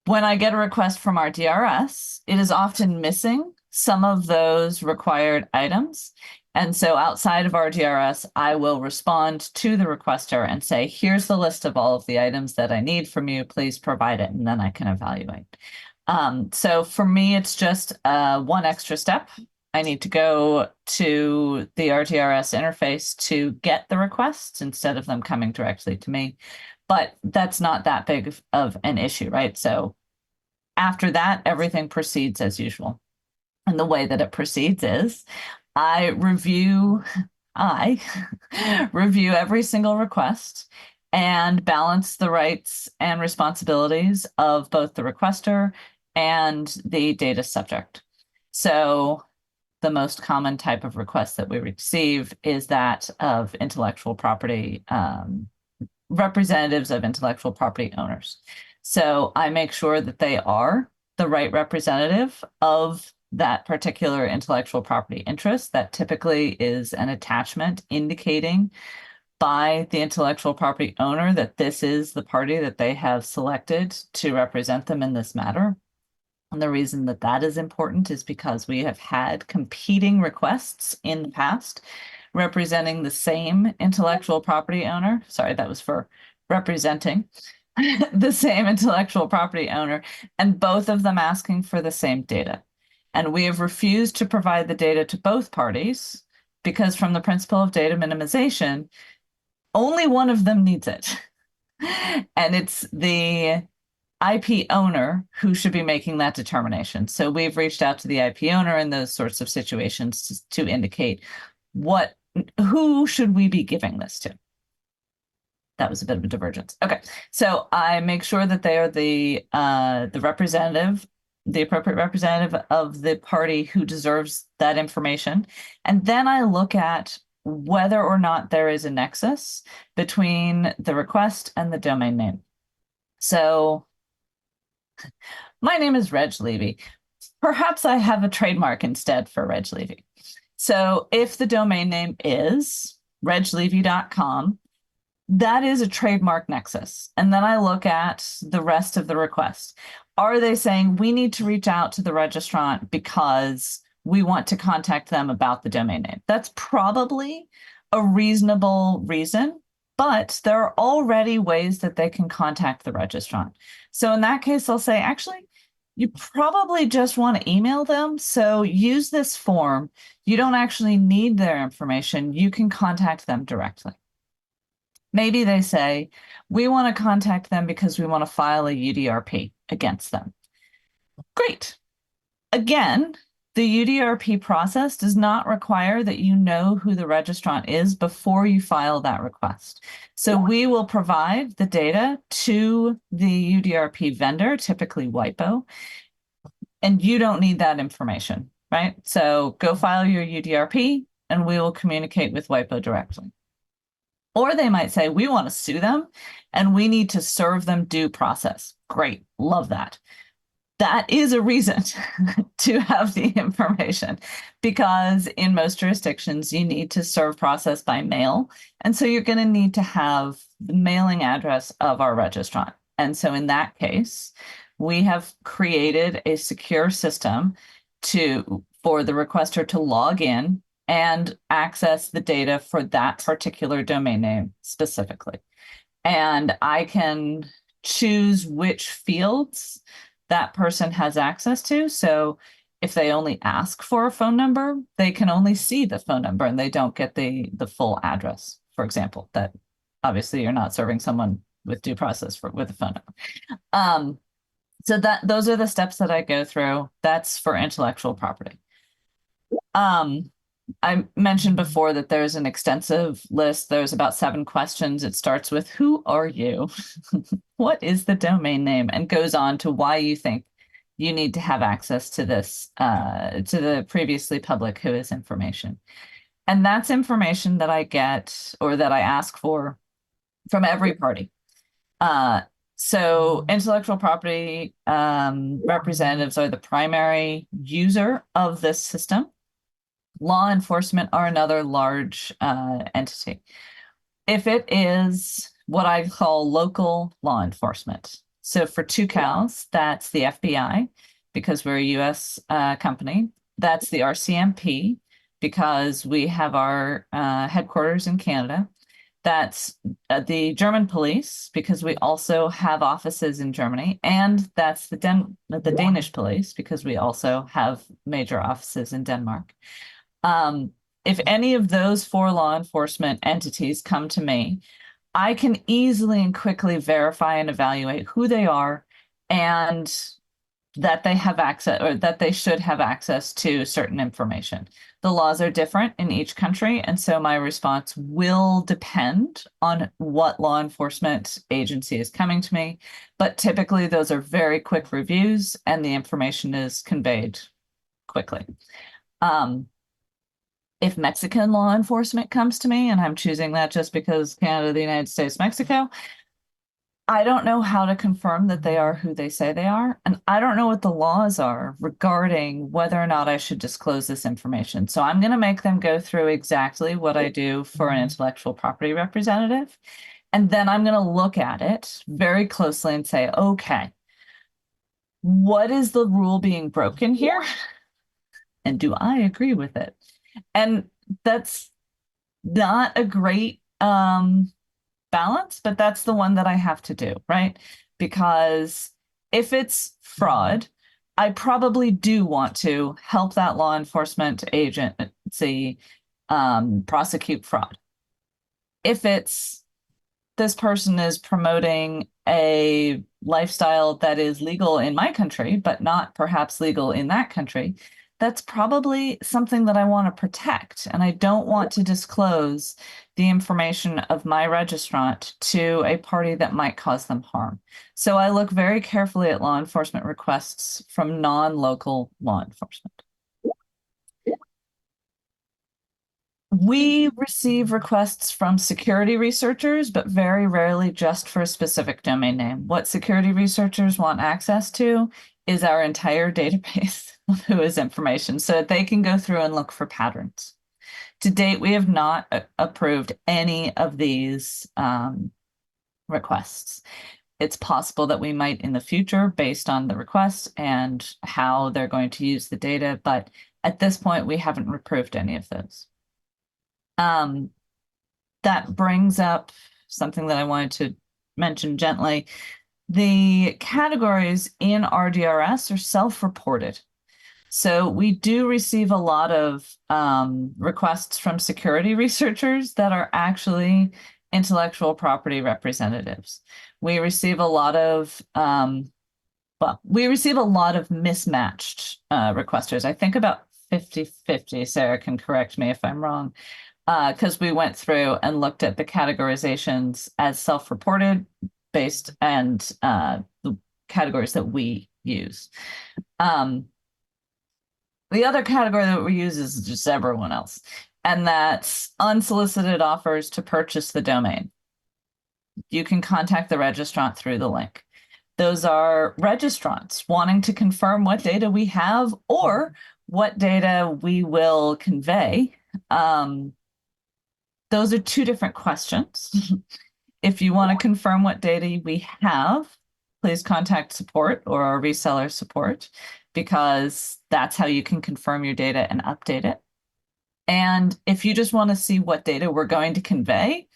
when I get a request from RDRS, it is often missing some of those required items. And so outside of RDRS, I will respond to the requester and say, here's the list of all of the items that I need from you, please provide it, and then I can evaluate. So for me, it's just one extra step. I need to go to the RDRS interface to get the requests instead of them coming directly to me. But that's not that big of an issue, right? So after that, everything proceeds as usual. And the way that it proceeds is I review every single request and balance the rights and responsibilities of both the requester and the data subject. So the most common type of request that we receive is that of intellectual property, representatives of intellectual property owners. So I make sure that they are the right representative of that particular intellectual property interest. That typically is an attachment indicating by the intellectual property owner that this is the party that they have selected to represent them in this matter. And the reason that that is important is because we have had competing requests in the past representing the same intellectual property owner. Sorry, that was for representing the same intellectual property owner, and both of them asking for the same data. And we have refused to provide the data to both parties because, from the principle of data minimization, only one of them needs it. And it's the IP owner who should be making that determination. So we've reached out to the IP owner in those sorts of situations to indicate who should we be giving this to. That was a bit of a divergence. Okay, so I make sure that they are the representative, the appropriate representative of the party who deserves that information. And then I look at whether or not there is a nexus between the request and the domain name. So my name is Reg Levy. Perhaps I have a trademark instead for Reg Levy. So if the domain name is reglevy.com, that is a trademark nexus. And then I look at the rest of the request. Are they saying we need to reach out to the registrant because we want to contact them about the domain name? That's probably a reasonable reason, but there are already ways that they can contact the registrant. So in that case, I'll say, actually, you probably just want to email them. So use this form. You don't actually need their information. You can contact them directly. Maybe they say, we want to contact them because we want to file a UDRP against them. Great. Again, the UDRP process does not require that you know who the registrant is before you file that request. So we will provide the data to the UDRP vendor, typically WIPO, and you don't need that information, right? So go file your UDRP and we will communicate with WIPO directly. Or they might say, we want to sue them and we need to serve them due process. Great, love that. That is a reason to have the information, because in most jurisdictions, you need to serve process by mail. And so you're going to need to have the mailing address of our registrant. And so in that case, we have created a secure system for the requester to log in and access the data for that particular domain name specifically. And I can choose which fields that person has access to. So if they only ask for a phone number, they can only see the phone number and they don't get the full address, for example. That obviously you're not serving someone with due process with a phone number. So those are the steps that I go through. That's for intellectual property. I mentioned before that there's an extensive list. There's about 7 questions. It starts with, who are you? What is the domain name? And goes on to why you think you need to have access to this, to the previously public whois information. And that's information that I get or that I ask for from every party. So intellectual property representatives are the primary user of this system. Law enforcement are another large entity. If it is what I call local law enforcement, so for Tucows, that's the FBI, because we're a US company. That's the RCMP, because we have our headquarters in Canada. That's the German police, because we also have offices in Germany. And that's the Danish police, because we also have major offices in Denmark. If any of those 4 law enforcement entities come to me, I can easily and quickly verify and evaluate who they are and that they have access, or that they should have access to certain information. The laws are different in each country, and so my response will depend on what law enforcement agency is coming to me. But typically those are very quick reviews and the information is conveyed quickly. If Mexican law enforcement comes to me, and I'm choosing that just because Canada, the United States, Mexico, I don't know how to confirm that they are who they say they are. And I don't know what the laws are regarding whether or not I should disclose this information. So I'm going to make them go through exactly what I do for an intellectual property representative. And then I'm going to look at it very closely and say, okay, what is the rule being broken here? And do I agree with it? And that's not a great balance, but that's the one that I have to do, right? Because if it's fraud, I probably do want to help that law enforcement agency prosecute fraud. If it's this person is promoting a lifestyle that is legal in my country, but not perhaps legal in that country, that's probably something that I want to protect. And I don't want to disclose the information of my registrant to a party that might cause them harm. So I look very carefully at law enforcement requests from non-local law enforcement. We receive requests from security researchers, but very rarely just for a specific domain name. What security researchers want access to is our entire database of whois information so that they can go through and look for patterns. To date, we have not approved any of these requests. It's possible that we might in the future based on the requests and how they're going to use the data, but at this point, we haven't approved any of those. That brings up something that I wanted to mention gently. The categories in RDRS are self-reported. So we do receive a lot of requests from security researchers that are actually intellectual property representatives. We receive a lot of well, we receive a lot of mismatched requesters. I think about 50-50. Sarah can correct me if I'm wrong, because we went through and looked at the categorizations as self-reported based and the categories that we use. The other category that we use is just everyone else, and that's unsolicited offers to purchase the domain. You can contact the registrant through the link. Those are registrants wanting to confirm what data we have or what data we will convey. Those are two different questions. If you want to confirm what data we have, please contact support or our reseller support, because that's how you can confirm your data and update it. And if you just want to see what data we're going to convey,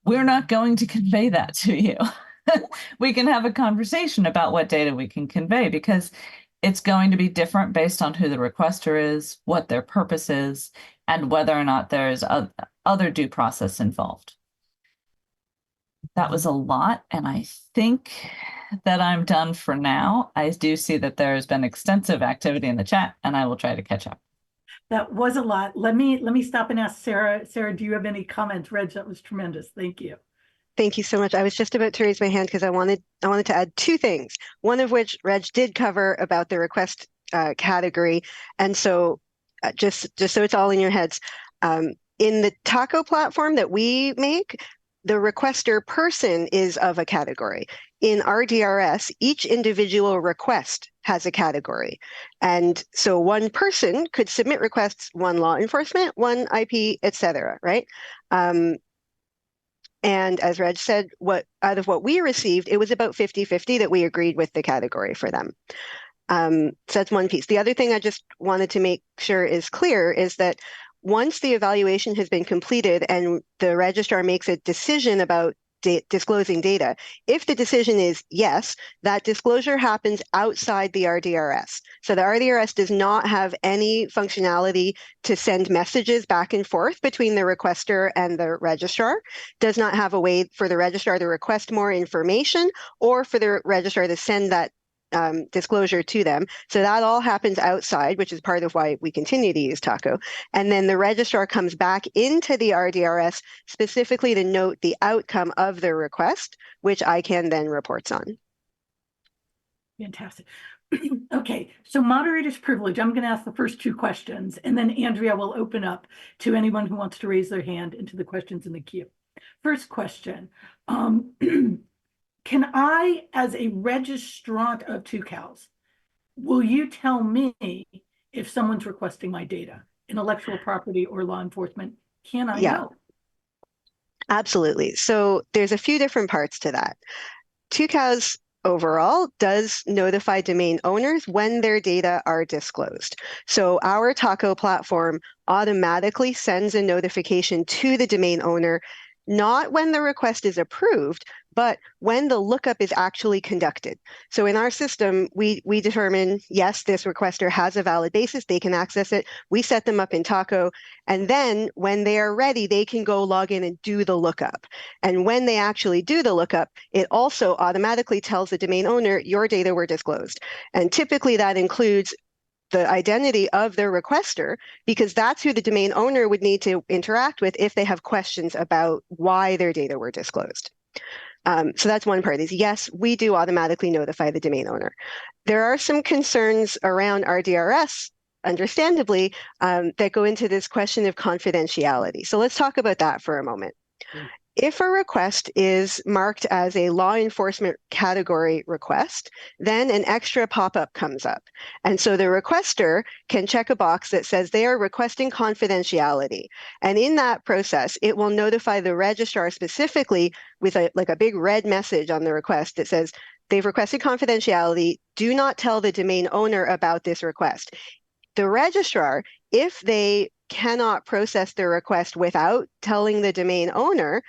we're not going to convey that to you. We can have a conversation about what data we can convey, because it's going to be different based on who the requester is, what their purpose is, and whether or not there's other due process involved. That was a lot, and I think that I'm done for now. I do see that there has been extensive activity in the chat, and I will try to catch up. That was a lot. Let me stop and ask Sarah. Sarah, do you have any comments? Reg, that was tremendous. Thank you. Thank you so much. I was just about to raise my hand because I wanted to add two things. One of which Reg did cover about the request category, and so just so it's all in your heads, in the Taco platform that we make, the requester person is of a category. In RDRS, each individual request has a category. And so one person could submit requests, one law enforcement, one IP, etc., right? And as Reg said, out of what we received, it was about 50-50 that we agreed with the category for them. So that's one piece. The other thing I just wanted to make sure is clear is that once the evaluation has been completed and the registrar makes a decision about disclosing data, if the decision is yes, that disclosure happens outside the RDRS. So the RDRS does not have any functionality to send messages back and forth between the requester and the registrar, does not have a way for the registrar to request more information or for the registrar to send that disclosure to them. So that all happens outside, which is part of why we continue to use Taco. And then the registrar comes back into the RDRS specifically to note the outcome of the request, which ICANN then reports on. Fantastic. Okay, so moderator's privilege. I'm going to ask the first two questions, and then Andrea will open up to anyone who wants to raise their hand into the questions in the queue. First question. Can I, as a registrant of Tucows, will you tell me if someone's requesting my data, intellectual property or law enforcement? Can I know? Absolutely. So there's a few different parts to that. Tucows overall does notify domain owners when their data are disclosed. So our Taco platform automatically sends a notification to the domain owner, not when the request is approved, but when the lookup is actually conducted. So in our system, we determine, yes, this requester has a valid basis, they can access it. We set them up in Taco, and then when they are ready, they can go log in and do the lookup. And when they actually do the lookup, it also automatically tells the domain owner, your data were disclosed. And typically that includes the identity of their requester, because that's who the domain owner would need to interact with if they have questions about why their data were disclosed. So that's one part, is yes, we do automatically notify the domain owner. There are some concerns around RDRS, understandably, that go into this question of confidentiality. So let's talk about that for a moment. If a request is marked as a law enforcement category request, then an extra pop-up comes up. And so the requester can check a box that says they are requesting confidentiality. And in that process, it will notify the registrar specifically with a big red message on the request that says, they've requested confidentiality, do not tell the domain owner about this request. The registrar, if they cannot process the request without telling the domain owner,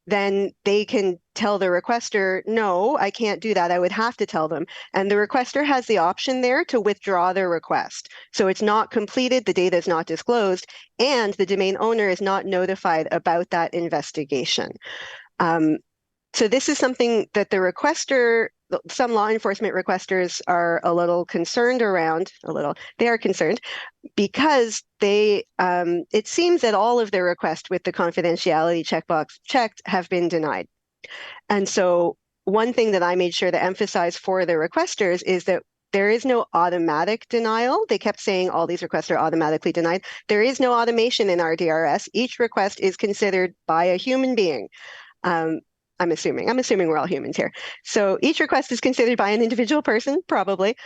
then they can tell the requester, no, I can't do that. I would have to tell them. And the requester has the option there to withdraw their request. So it's not completed, the data is not disclosed, and the domain owner is not notified about that investigation. So this is something that the requester some law enforcement requesters are a little concerned around, they are concerned because it seems that all of their requests with the confidentiality checkbox checked have been denied. And so one thing that I made sure to emphasize for the requesters is that there is no automatic denial. They kept saying all these requests are automatically denied. There is no automation in RDRS. Each request is considered by a human being. I'm assuming we're all humans here. So each request is considered by an individual person, probably.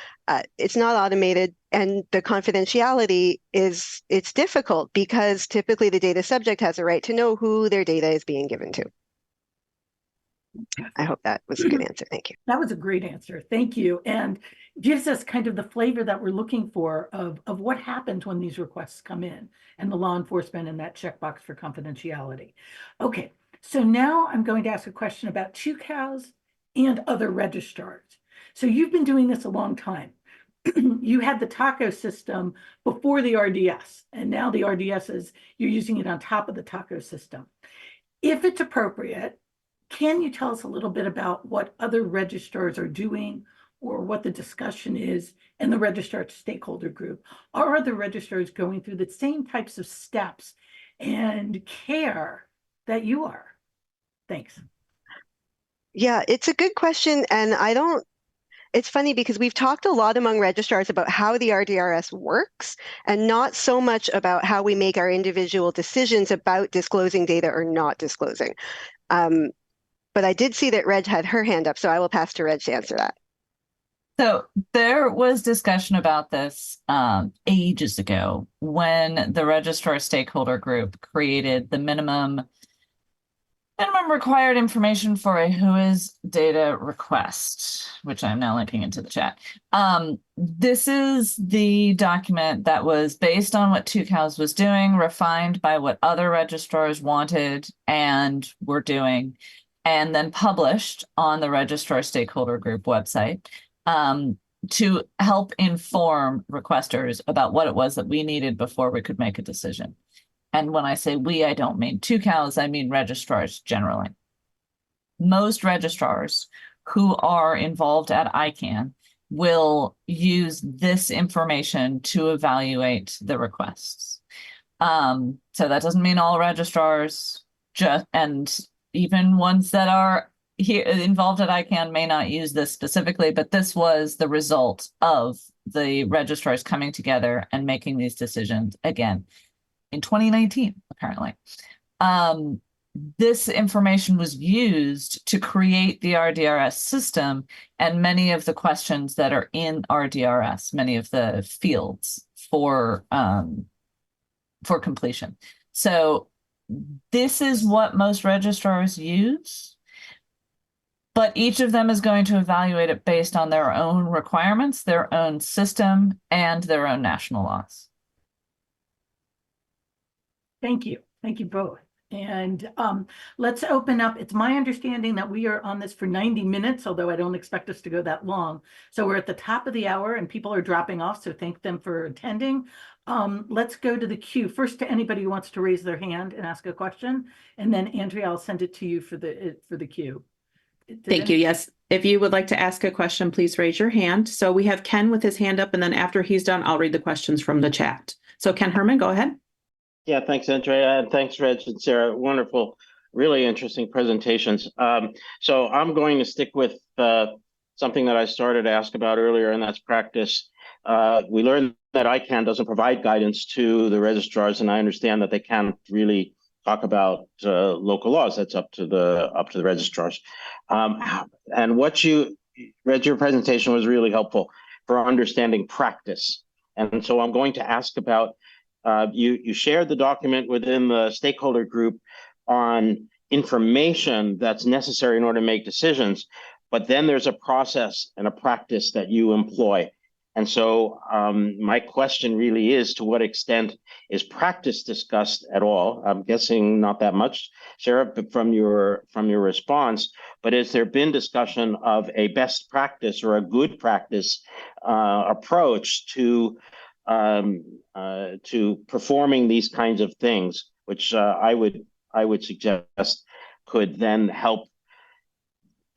It's not automated, and the confidentiality it's difficult because typically the data subject has a right to know who their data is being given to. I hope that was a good answer. Thank you. That was a great answer. Thank you. And gives us kind of the flavor that we're looking for of what happens when these requests come in and the law enforcement and that checkbox for confidentiality. Okay, so now I'm going to ask a question about Tucows and other registrars. So you've been doing this a long time. You had the taco system before the RDS, and now the RDS you're using it on top of the taco system. If it's appropriate, can you tell us a little bit about what other registrars are doing or what the discussion is in the registrar stakeholder group? Are other registrars going through the same types of steps and care that you are? Thanks. Yeah, it's a good question. And it's funny because we've talked a lot among registrars about how the RDRS works and not so much about how we make our individual decisions about disclosing data or not disclosing. But I did see that Reg had her hand up, so I will pass to Reg to answer that. So there was discussion about this ages ago when the registrar stakeholder group created the minimum required information for a WHOIS data request, which I'm now linking into the chat. This is the document that was based on what Tucows was doing, refined by what other registrars wanted and were doing, and then published on the registrar stakeholder group website to help inform requesters about what it was that we needed before we could make a decision. And when I say we, I don't mean Tucows, I mean registrars generally. Most registrars who are involved at ICANN will use this information to evaluate the requests. So that doesn't mean all registrars, and even ones that are here involved at ICANN may not use this specifically, but this was the result of the registrars coming together and making these decisions again in 2019, apparently. This information was used to create the RDRS system and many of the questions that are in RDRS, many of the fields for completion. So this is what most registrars use, but each of them is going to evaluate it based on their own requirements, their own system, and their own national laws. Thank you. Thank you both. And let's open up. It's my understanding that we are on this for 90 minutes, although I don't expect us to go that long. So we're at the top of the hour and people are dropping off, so thank them for attending. Let's go to the queue. First, to anybody who wants to raise their hand and ask a question, and then Andrea, I'll send it to you for the queue. Thank you. Yes. If you would like to ask a question, please raise your hand. So we have Ken with his hand up, and then after he's done, I'll read the questions from the chat. So Ken Herman, go ahead. Yeah, thanks, Andrea, and thanks, Reg and Sarah. Wonderful, really interesting presentations. So I'm going to stick with something that I started to ask about earlier, and that's practice. We learned that ICANN doesn't provide guidance to the registrars, and I understand that they can't really talk about local laws. That's up to the registrars. And what you read, your presentation was really helpful for understanding practice. And so I'm going to ask about. You shared the document within the stakeholder group on information that's necessary in order to make decisions, but then there's a process and a practice that you employ. And so my question really is, to what extent is practice discussed at all? I'm guessing not that much, Sarah, but from your response, but has there been discussion of a best practice or a good practice approach to performing these kinds of things, which I would suggest could then help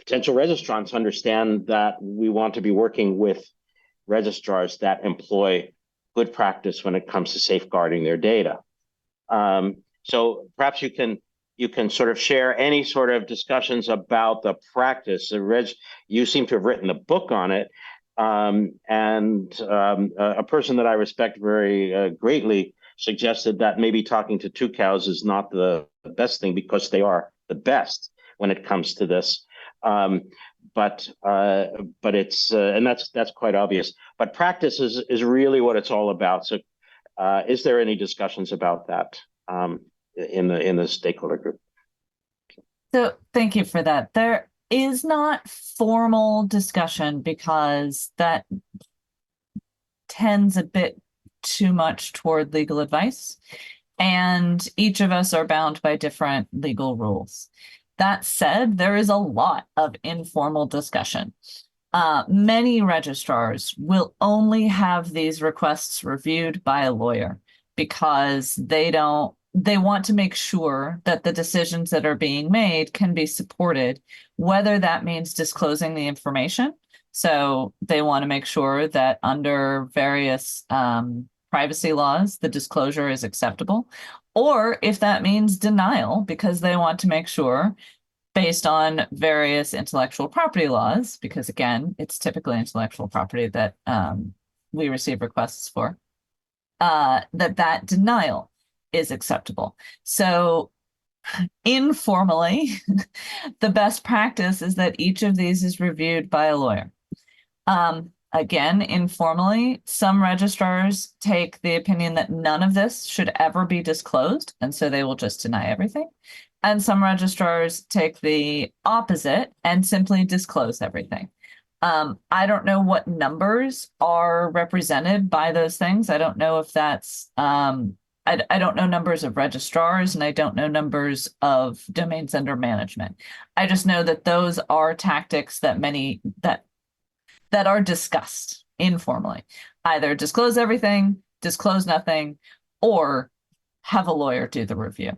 potential registrants understand that we want to be working with registrars that employ good practice when it comes to safeguarding their data. So perhaps you can sort of share any sort of discussions about the practice. You seem to have written a book on it, and a person that I respect very greatly suggested that maybe talking to Tucows is not the best thing because they are the best when it comes to this. But it's and that's quite obvious. But practice is really what it's all about. So, is there any discussions about that in the stakeholder group? So thank you for that. There is not formal discussion because that tends a bit too much toward legal advice, and each of us are bound by different legal rules. That said, there is a lot of informal discussion. Many registrars will only have these requests reviewed by a lawyer because they want to make sure that the decisions that are being made can be supported, whether that means disclosing the information. So they want to make sure that under various privacy laws, the disclosure is acceptable, or if that means denial, because they want to make sure, based on various intellectual property laws, because again, it's typically intellectual property that we receive requests for, that denial is acceptable. So informally, the best practice is that each of these is reviewed by a lawyer. Again, informally, some registrars take the opinion that none of this should ever be disclosed, and so they will just deny everything. And some registrars take the opposite and simply disclose everything. I don't know what numbers are represented by those things. I don't know if that's, I don't know numbers of registrars, and I don't know numbers of domains under management. I just know that those are tactics that that are discussed informally. Either disclose everything, disclose nothing, or have a lawyer do the review.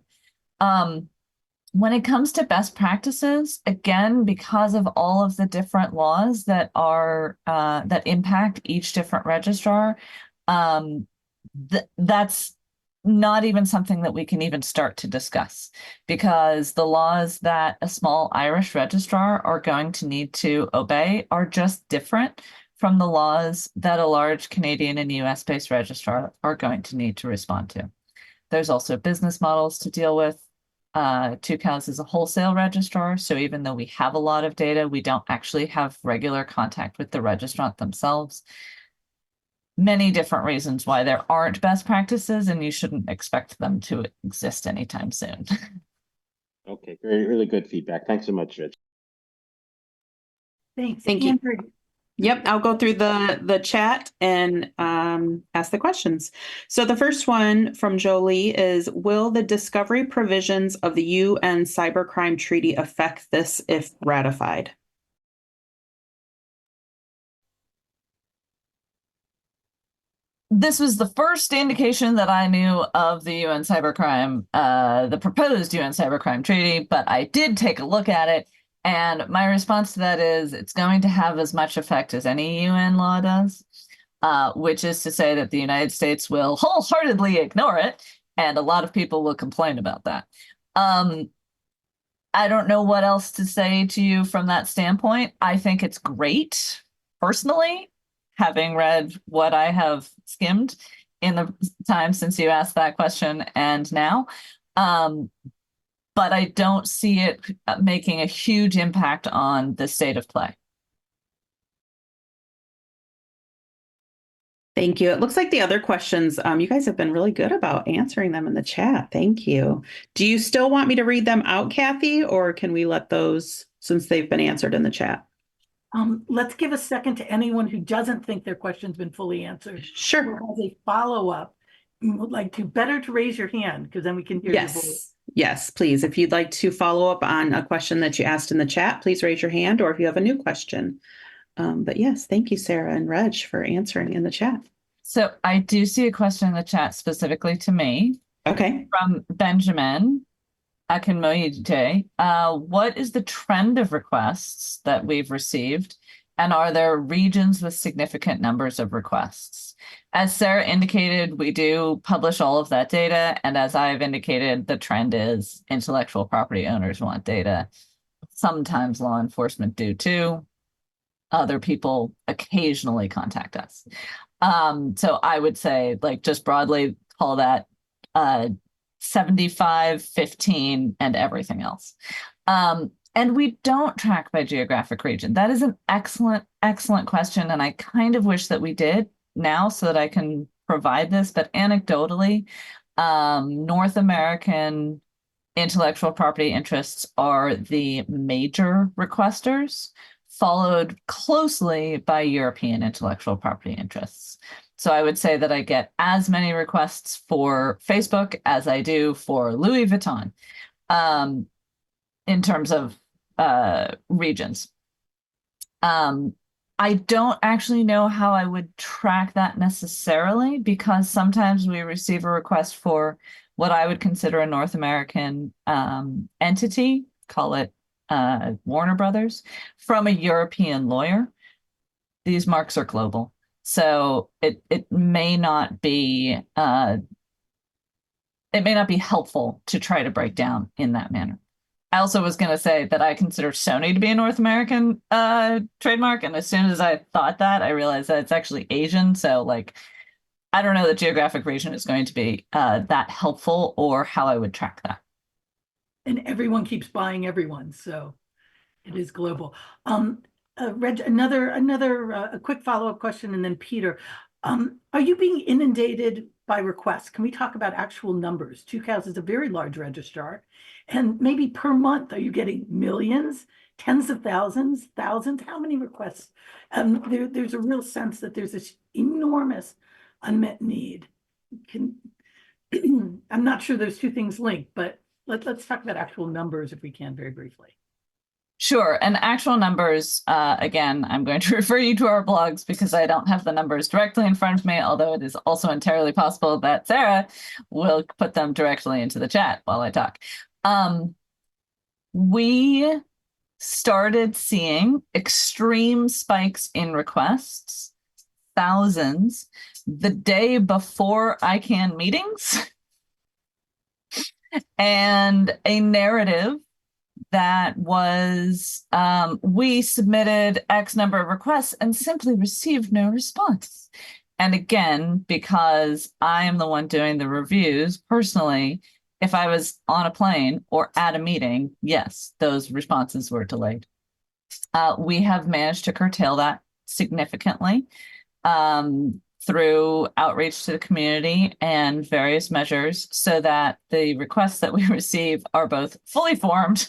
When it comes to best practices, again, because of all of the different laws that are that impact each different registrar, that's not even something that we can even start to discuss, because the laws that a small Irish registrar are going to need to obey are just different from the laws that a large Canadian and US-based registrar are going to need to respond to. There's also business models to deal with. Tucows is a wholesale registrar, so even though we have a lot of data, we don't actually have regular contact with the registrant themselves. Many different reasons why there aren't best practices, and you shouldn't expect them to exist anytime soon. Okay, really good feedback. Thanks so much, Rich. Thanks. Thank you. Andrew. Yep, I'll go through the chat and ask the questions. So the first one from Jolie is, will the discovery provisions of the UN Cybercrime Treaty affect this if ratified? This was the first indication that I knew of the UN Cybercrime, the proposed UN Cybercrime Treaty, but I did take a look at it. And my response to that is it's going to have as much effect as any UN law does, which is to say that the United States will wholeheartedly ignore it, and a lot of people will complain about that. I don't know what else to say to you from that standpoint. I think it's great, personally, having read what I have skimmed in the time since you asked that question and now. But I don't see it making a huge impact on the state of play. Thank you. It looks like the other questions, you guys have been really good about answering them in the chat. Thank you. Do you still want me to read them out, Kathy, or can we let those, since they've been answered in the chat? Let's give a second to anyone who doesn't think their question's been fully answered. Sure. Or has a follow-up, would like to better to raise your hand, because then we can hear your voice. Yes, please. If you'd like to follow up on a question that you asked in the chat, please raise your hand, or if you have a new question. But yes, thank you, Sarah and Reg, for answering in the chat. So I do see a question in the chat specifically to me. Okay. From Benjamin. Akinmoyite, what is the trend of requests that we've received? And are there regions with significant numbers of requests? As Sarah indicated, we do publish all of that data. And as I've indicated, the trend is intellectual property owners want data. Sometimes law enforcement do too. Other people occasionally contact us. So I would say, like, just broadly call that 75, 15, and everything else. And we don't track by geographic region. That is an excellent, excellent question. And I kind of wish that we did now so that I can provide this, but anecdotally, North American intellectual property interests are the major requesters, followed closely by European intellectual property interests. So I would say that I get as many requests for Facebook as I do for Louis Vuitton in terms of regions. I don't actually know how I would track that necessarily, because sometimes we receive a request for what I would consider a North American entity, call it Warner Brothers, from a European lawyer. These marks are global, so it may not be helpful to try to break down in that manner. I also was going to say that I consider Sony to be a North American trademark, and as soon as I thought that, I realized that it's actually Asian. So, like, I don't know that geographic region is going to be that helpful, or how I would track that. And everyone keeps buying everyone, so it is global. Reg, a quick follow-up question, and then Peter. Are you being inundated by requests? Can we talk about actual numbers? Tucows is a very large registrar, and maybe per month, are you getting millions, tens of thousands? How many requests? There's a real sense that there's this enormous unmet need. I'm not sure those two things link, but let's talk about actual numbers if we can, very briefly. Sure. And actual numbers, again, I'm going to refer you to our blogs because I don't have the numbers directly in front of me, although it is also entirely possible that Sarah will put them directly into the chat while I talk. We started seeing extreme spikes in requests, thousands, the day before ICANN meetings, and a narrative that was, we submitted X number of requests and simply received no response. And again, because I am the one doing the reviews personally, if I was on a plane or at a meeting, yes, those responses were delayed. We have managed to curtail that significantly through outreach to the community and various measures, so that the requests that we receive are both fully formed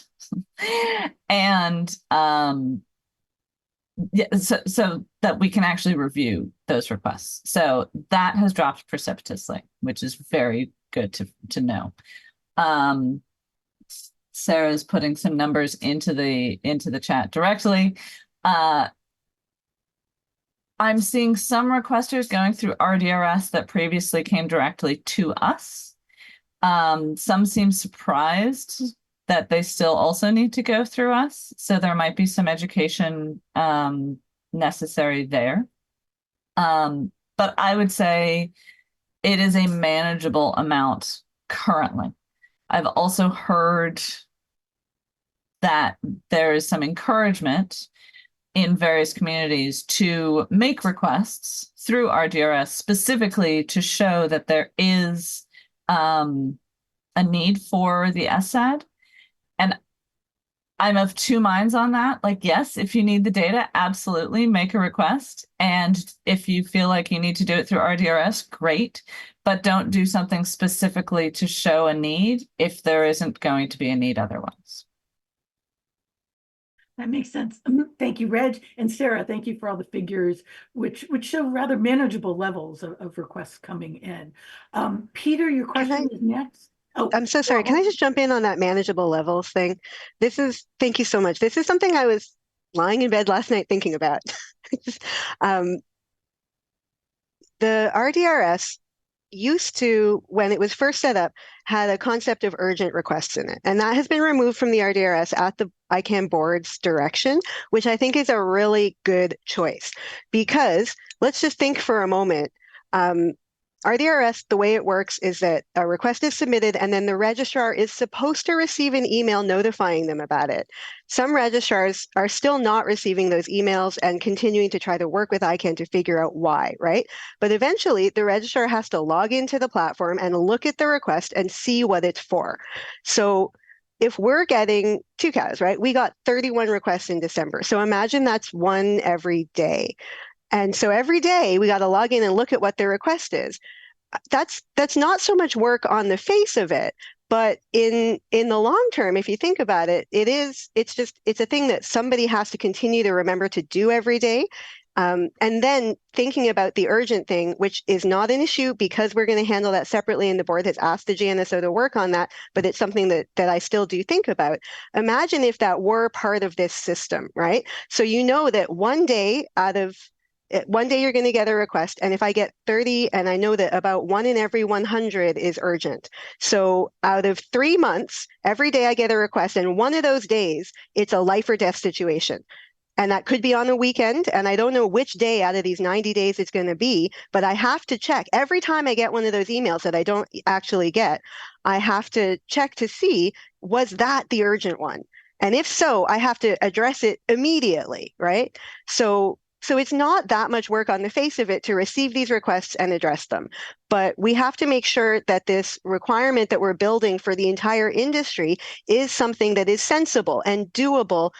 and so that we can actually review those requests. So that has dropped precipitously, which is very good to know. Sarah's putting some numbers into the chat directly. I'm seeing some requesters going through RDRS that previously came directly to us. Some seem surprised that they still also need to go through us. So there might be some education necessary there. But I would say it is a manageable amount currently. I've also heard that there is some encouragement in various communities to make requests through RDRS specifically to show that there is a need for the SSAD. And I'm of two minds on that. Like, yes, if you need the data, absolutely make a request. And if you feel like you need to do it through RDRS, great. But don't do something specifically to show a need if there isn't going to be a need otherwise. That makes sense. Thank you, Reg. And Sarah, thank you for all the figures, which show rather manageable levels of requests coming in. Peter, your question is next. Oh, I'm so sorry. Can I just jump in on that manageable levels thing? Thank you so much. This is something I was lying in bed last night thinking about. The RDRS used to, when it was first set up, had a concept of urgent requests in it. And that has been removed from the RDRS at the ICANN board's direction, which I think is a really good choice. Because let's just think for a moment. RDRS, the way it works is that a request is submitted and then the registrar is supposed to receive an email notifying them about it. Some registrars are still not receiving those emails and continuing to try to work with ICANN to figure out why, right? But eventually the registrar has to log into the platform and look at the request and see what it's for. So if we're getting Tucows, right? We got 31 requests in December. So imagine that's one every day. And so every day we got to log in and look at what their request is. That's not so much work on the face of it, but in the long term, if you think about it, it's a thing that somebody has to continue to remember to do every day. And then thinking about the urgent thing, which is not an issue because we're going to handle that separately, and the board has asked the GNSO to work on that, but it's something that I still do think about. Imagine if that were part of this system, right? So you know that one day you're going to get a request, and if I get 30, and I know that about 1 in every 100 is urgent. So out of 3 months, every day I get a request, and one of those days, it's a life or death situation. And that could be on a weekend, and I don't know which day out of these 90 days it's going to be, but I have to check. Every time I get one of those emails that I don't actually get, I have to check to see, was that the urgent one? And if so, I have to address it immediately, right? So it's not that much work on the face of it to receive these requests and address them. But we have to make sure that this requirement that we're building for the entire industry is something that is sensible and doable,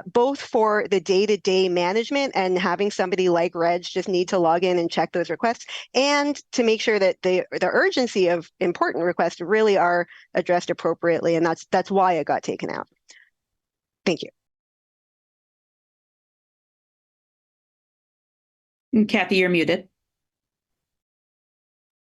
both for the day-to-day management and having somebody like Reg just need to log in and check those requests, and to make sure that the urgency of important requests really are addressed appropriately. And that's why it got taken out. Thank you. Kathy, you're muted.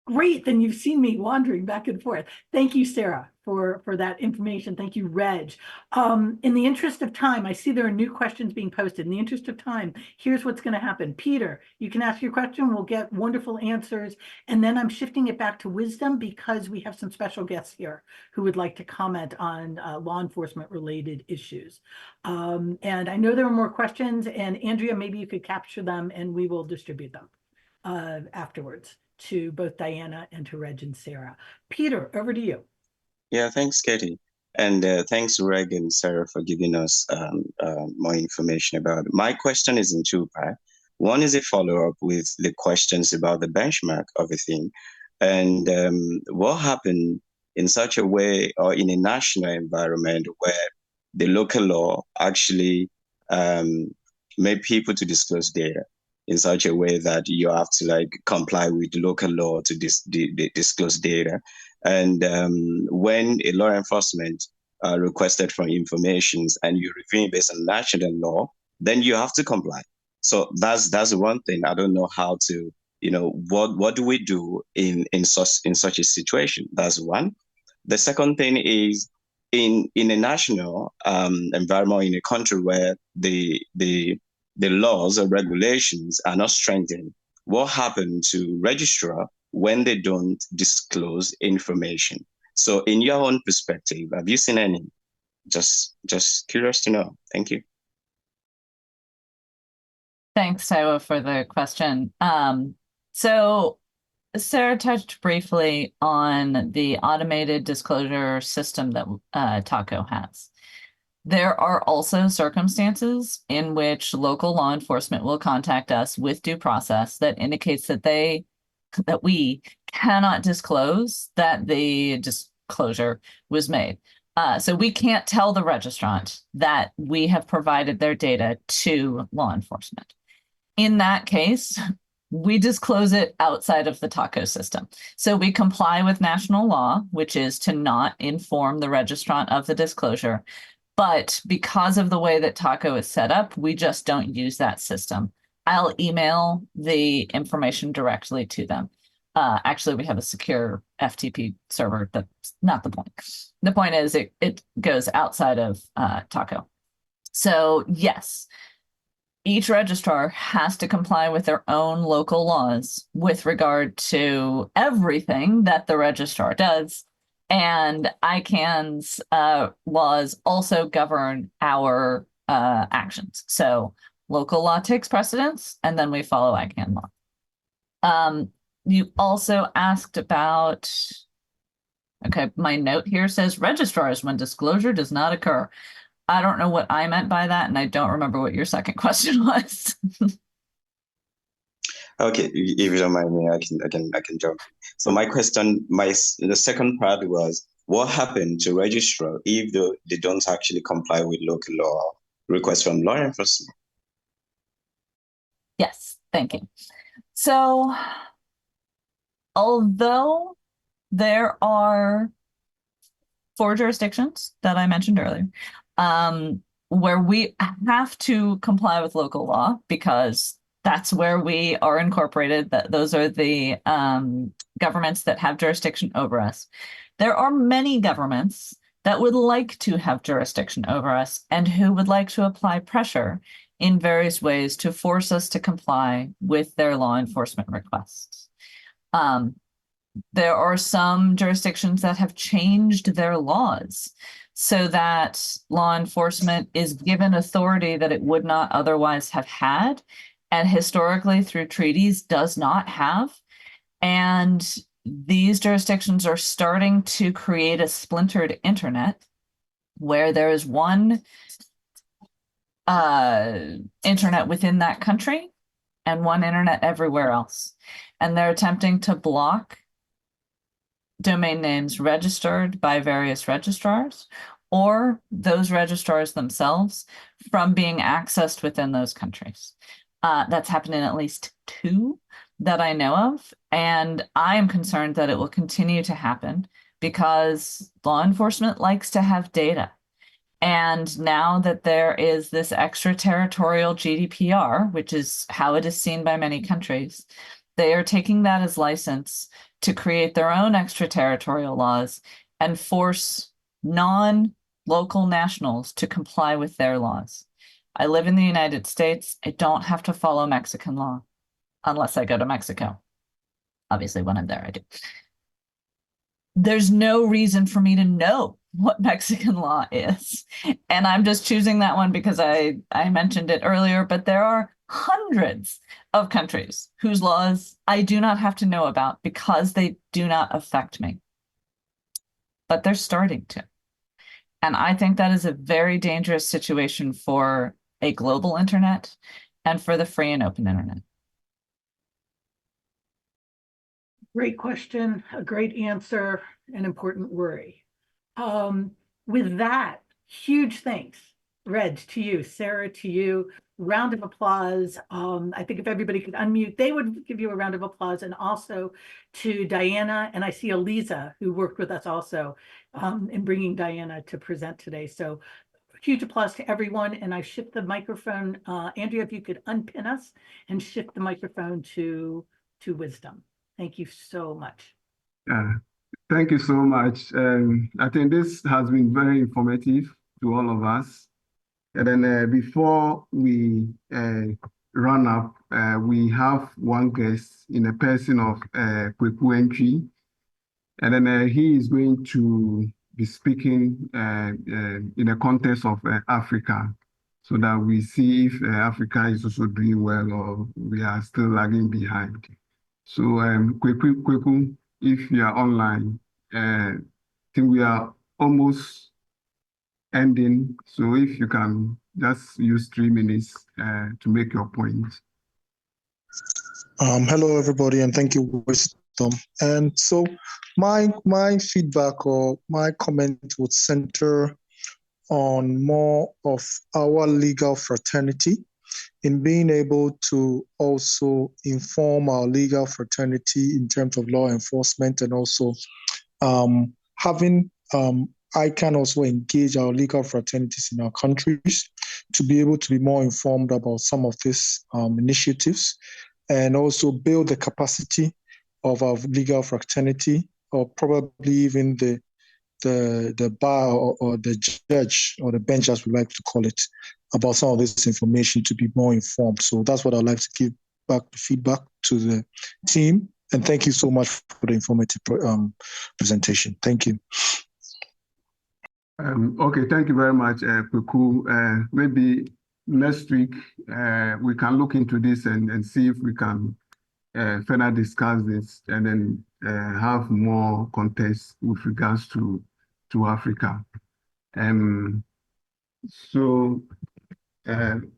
Great, then you've seen me wandering back and forth. Thank you, Sarah, for that information. Thank you, Reg. In the interest of time, I see there are new questions being posted. In the interest of time, here's what's going to happen. Peter, you can ask your question. We'll get wonderful answers. And then I'm shifting it back to Wisdom because we have some special guests here who would like to comment on law enforcement related issues. And I know there are more questions, and Andrea, maybe you could capture them and we will distribute them afterwards to both Diana and to Reg and Sarah. Peter, over to you. Yeah, thanks, Katie. And thanks, Reg and Sarah, for giving us more information about it. My question is in two parts. One is a follow-up with the questions about the benchmark of a thing. And what happened in such a way, or in a national environment, where the local law actually made people to disclose data in such a way that you have to comply with local law to disclose data. And when a law enforcement requested for information and you review based on national law, then you have to comply. So that's one thing. I don't know how to, what do we do in such a situation? That's one. The second thing is in a national environment, in a country where the laws or regulations are not strengthened, what happens to registrar when they don't disclose information? So in your own perspective, have you seen any? Just curious to know. Thank you. Thanks, Taiwo, for the question. So Sarah touched briefly on the automated disclosure system that Tucows has. There are also circumstances in which local law enforcement will contact us with due process that indicates that we cannot disclose that the disclosure was made. So we can't tell the registrant that we have provided their data to law enforcement. In that case, we disclose it outside of the Tucows system. So we comply with national law, which is to not inform the registrant of the disclosure. But because of the way that Tucows is set up, we just don't use that system. I'll email the information directly to them. Actually, we have a secure FTP server. That's not the point. The point is it goes outside of Tucows. So yes, each registrar has to comply with their own local laws with regard to everything that the registrar does. And ICANN's laws also govern our actions. So local law takes precedence, and then we follow ICANN law. You also asked about, okay, my note here says registrars when disclosure does not occur. I don't know what I meant by that, and I don't remember what your second question was. Okay, if you don't mind me, I can jump. So my question, the second part was, what happened to registrar if they don't actually comply with local law requests from law enforcement? Yes, thank you. So, although there are 4 jurisdictions that I mentioned earlier, where we have to comply with local law because that's where we are incorporated, that those are the governments that have jurisdiction over us. There are many governments that would like to have jurisdiction over us and who would like to apply pressure in various ways to force us to comply with their law enforcement requests. There are some jurisdictions that have changed their laws so that law enforcement is given authority that it would not otherwise have had, and historically through treaties does not have. And these jurisdictions are starting to create a splintered internet where there is one internet within that country and one internet everywhere else. And they're attempting to block domain names registered by various registrars or those registrars themselves from being accessed within those countries. That's happened in at least 2 that I know of, and I am concerned that it will continue to happen because law enforcement likes to have data. And now that there is this extraterritorial GDPR, which is how it is seen by many countries, they are taking that as license to create their own extraterritorial laws and force non-local nationals to comply with their laws. I live in the United States. I don't have to follow Mexican law unless I go to Mexico. Obviously, when I'm there, I do. There's no reason for me to know what Mexican law is. And I'm just choosing that one because I mentioned it earlier, but there are hundreds of countries whose laws I do not have to know about because they do not affect me. But they're starting to. And I think that is a very dangerous situation for a global internet and for the free and open internet. Great question, a great answer, an important worry. With that, huge thanks, Reg, to you, Sarah, to you. Round of applause. I think if everybody could unmute, they would give you a round of applause, and also to Diana. And I see Eliza, who worked with us also in bringing Diana to present today. So huge applause to everyone. And I shift the microphone. Andrea, if you could unpin us and shift the microphone to Wisdom. Thank you so much. Thank you so much. I think this has been very informative to all of us. And then before we run up, we have one guest in the person of Kweku Entry. And then he is going to be speaking in the context of Africa, so that we see if Africa is also doing well or we are still lagging behind. So Kweku, if you are online, I think we are almost ending. So if you can just use 3 minutes to make your point. Hello, everybody, and thank you, Wisdom. And so my feedback or my comment would center on more of our legal fraternity in being able to also inform our legal fraternity in terms of law enforcement, and also having ICANN also engage our legal fraternities in our countries to be able to be more informed about some of these initiatives, and also build the capacity of our legal fraternity, or probably even the the bar or the judge or the bench, as we like to call it, about some of this information to be more informed. So that's what I'd like to give back the feedback to the team. And thank you so much for the informative presentation. Thank you. Okay, thank you very much, Kweku. Maybe next week we can look into this and see if we can further discuss this and then have more context with regards to Africa. So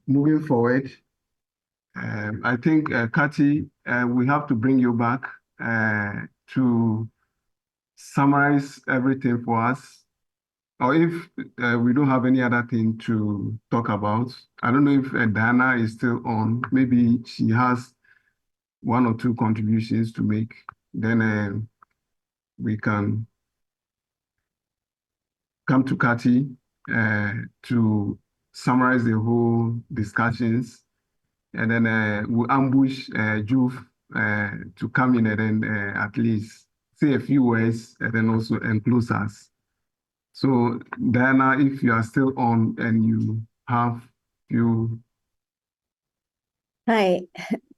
moving forward, I think, Kati, we have to bring you back to summarize everything for us. Or if we don't have any other thing to talk about, I don't know if Diana is still on. Maybe she has one or two contributions to make. Then we can come to Kati to summarize the whole discussions. And then we'll ambush Juve to come in and then at least say a few words and then also enclose us. So Diana, if you are still on and you have few. Hi,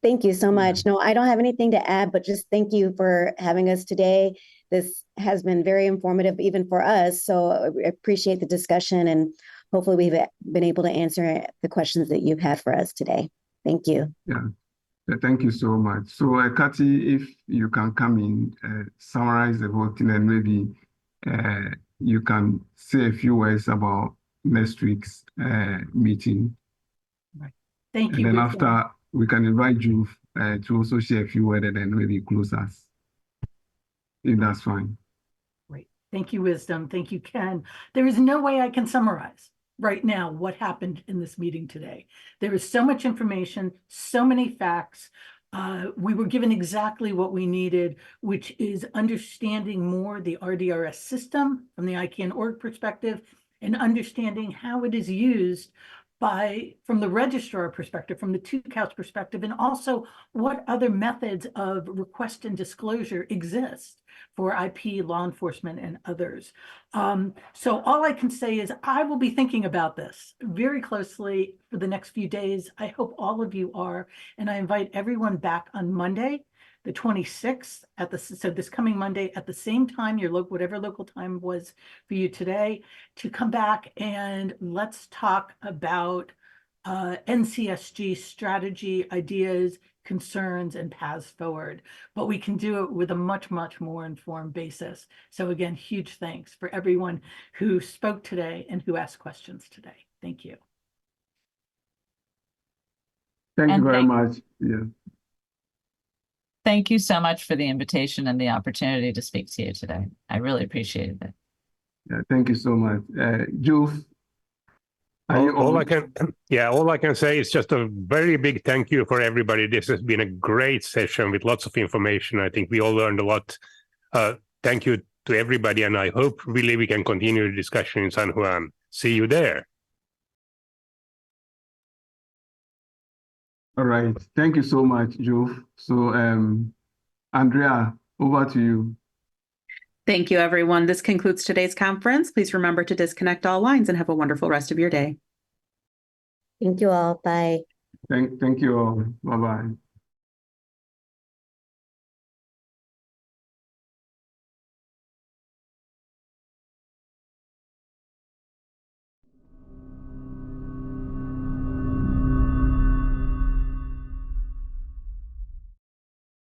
thank you so much. No, I don't have anything to add, but just thank you for having us today. This has been very informative even for us. So I appreciate the discussion and hopefully we've been able to answer the questions that you've had for us today. Thank you. Yeah, thank you so much. So Kati, if you can come in, summarize the whole thing and maybe you can say a few words about next week's meeting. Right. Thank you. And then after, we can invite you to also share a few words and then maybe close us, if that's fine. Great. Thank you, Wisdom. Thank you, Ken. There is no way I can summarize right now what happened in this meeting today. There is so much information, so many facts. We were given exactly what we needed, which is understanding more the RDRS system from the ICANN org perspective and understanding how it is used from the registrar perspective, from the Tucows perspective, and also what other methods of request and disclosure exist for IP, law enforcement, and others. So all I can say is I will be thinking about this very closely for the next few days. I hope all of you are, and I invite everyone back on Monday, the 26th, so this coming Monday at the same time, whatever local time was for you today, to come back and let's talk about NCSG strategy, ideas, concerns, and paths forward. But we can do it with a much, much more informed basis. So again, huge thanks for everyone who spoke today and who asked questions today. Thank you. Thank you very much. Yeah. Thank you so much for the invitation and the opportunity to speak to you today. I really appreciated it. Yeah, thank you so much. Jules, all I can say is just a very big thank you for everybody. This has been a great session with lots of information. I think we all learned a lot. Thank you to everybody, and I hope really we can continue the discussion in San Juan. See you there. All right. Thank you so much, Jules. So, Andrea, over to you. Thank you, everyone. This concludes today's conference. Please remember to disconnect all lines and have a wonderful rest of your day. Thank you all. Bye. Thank you all. Bye-bye.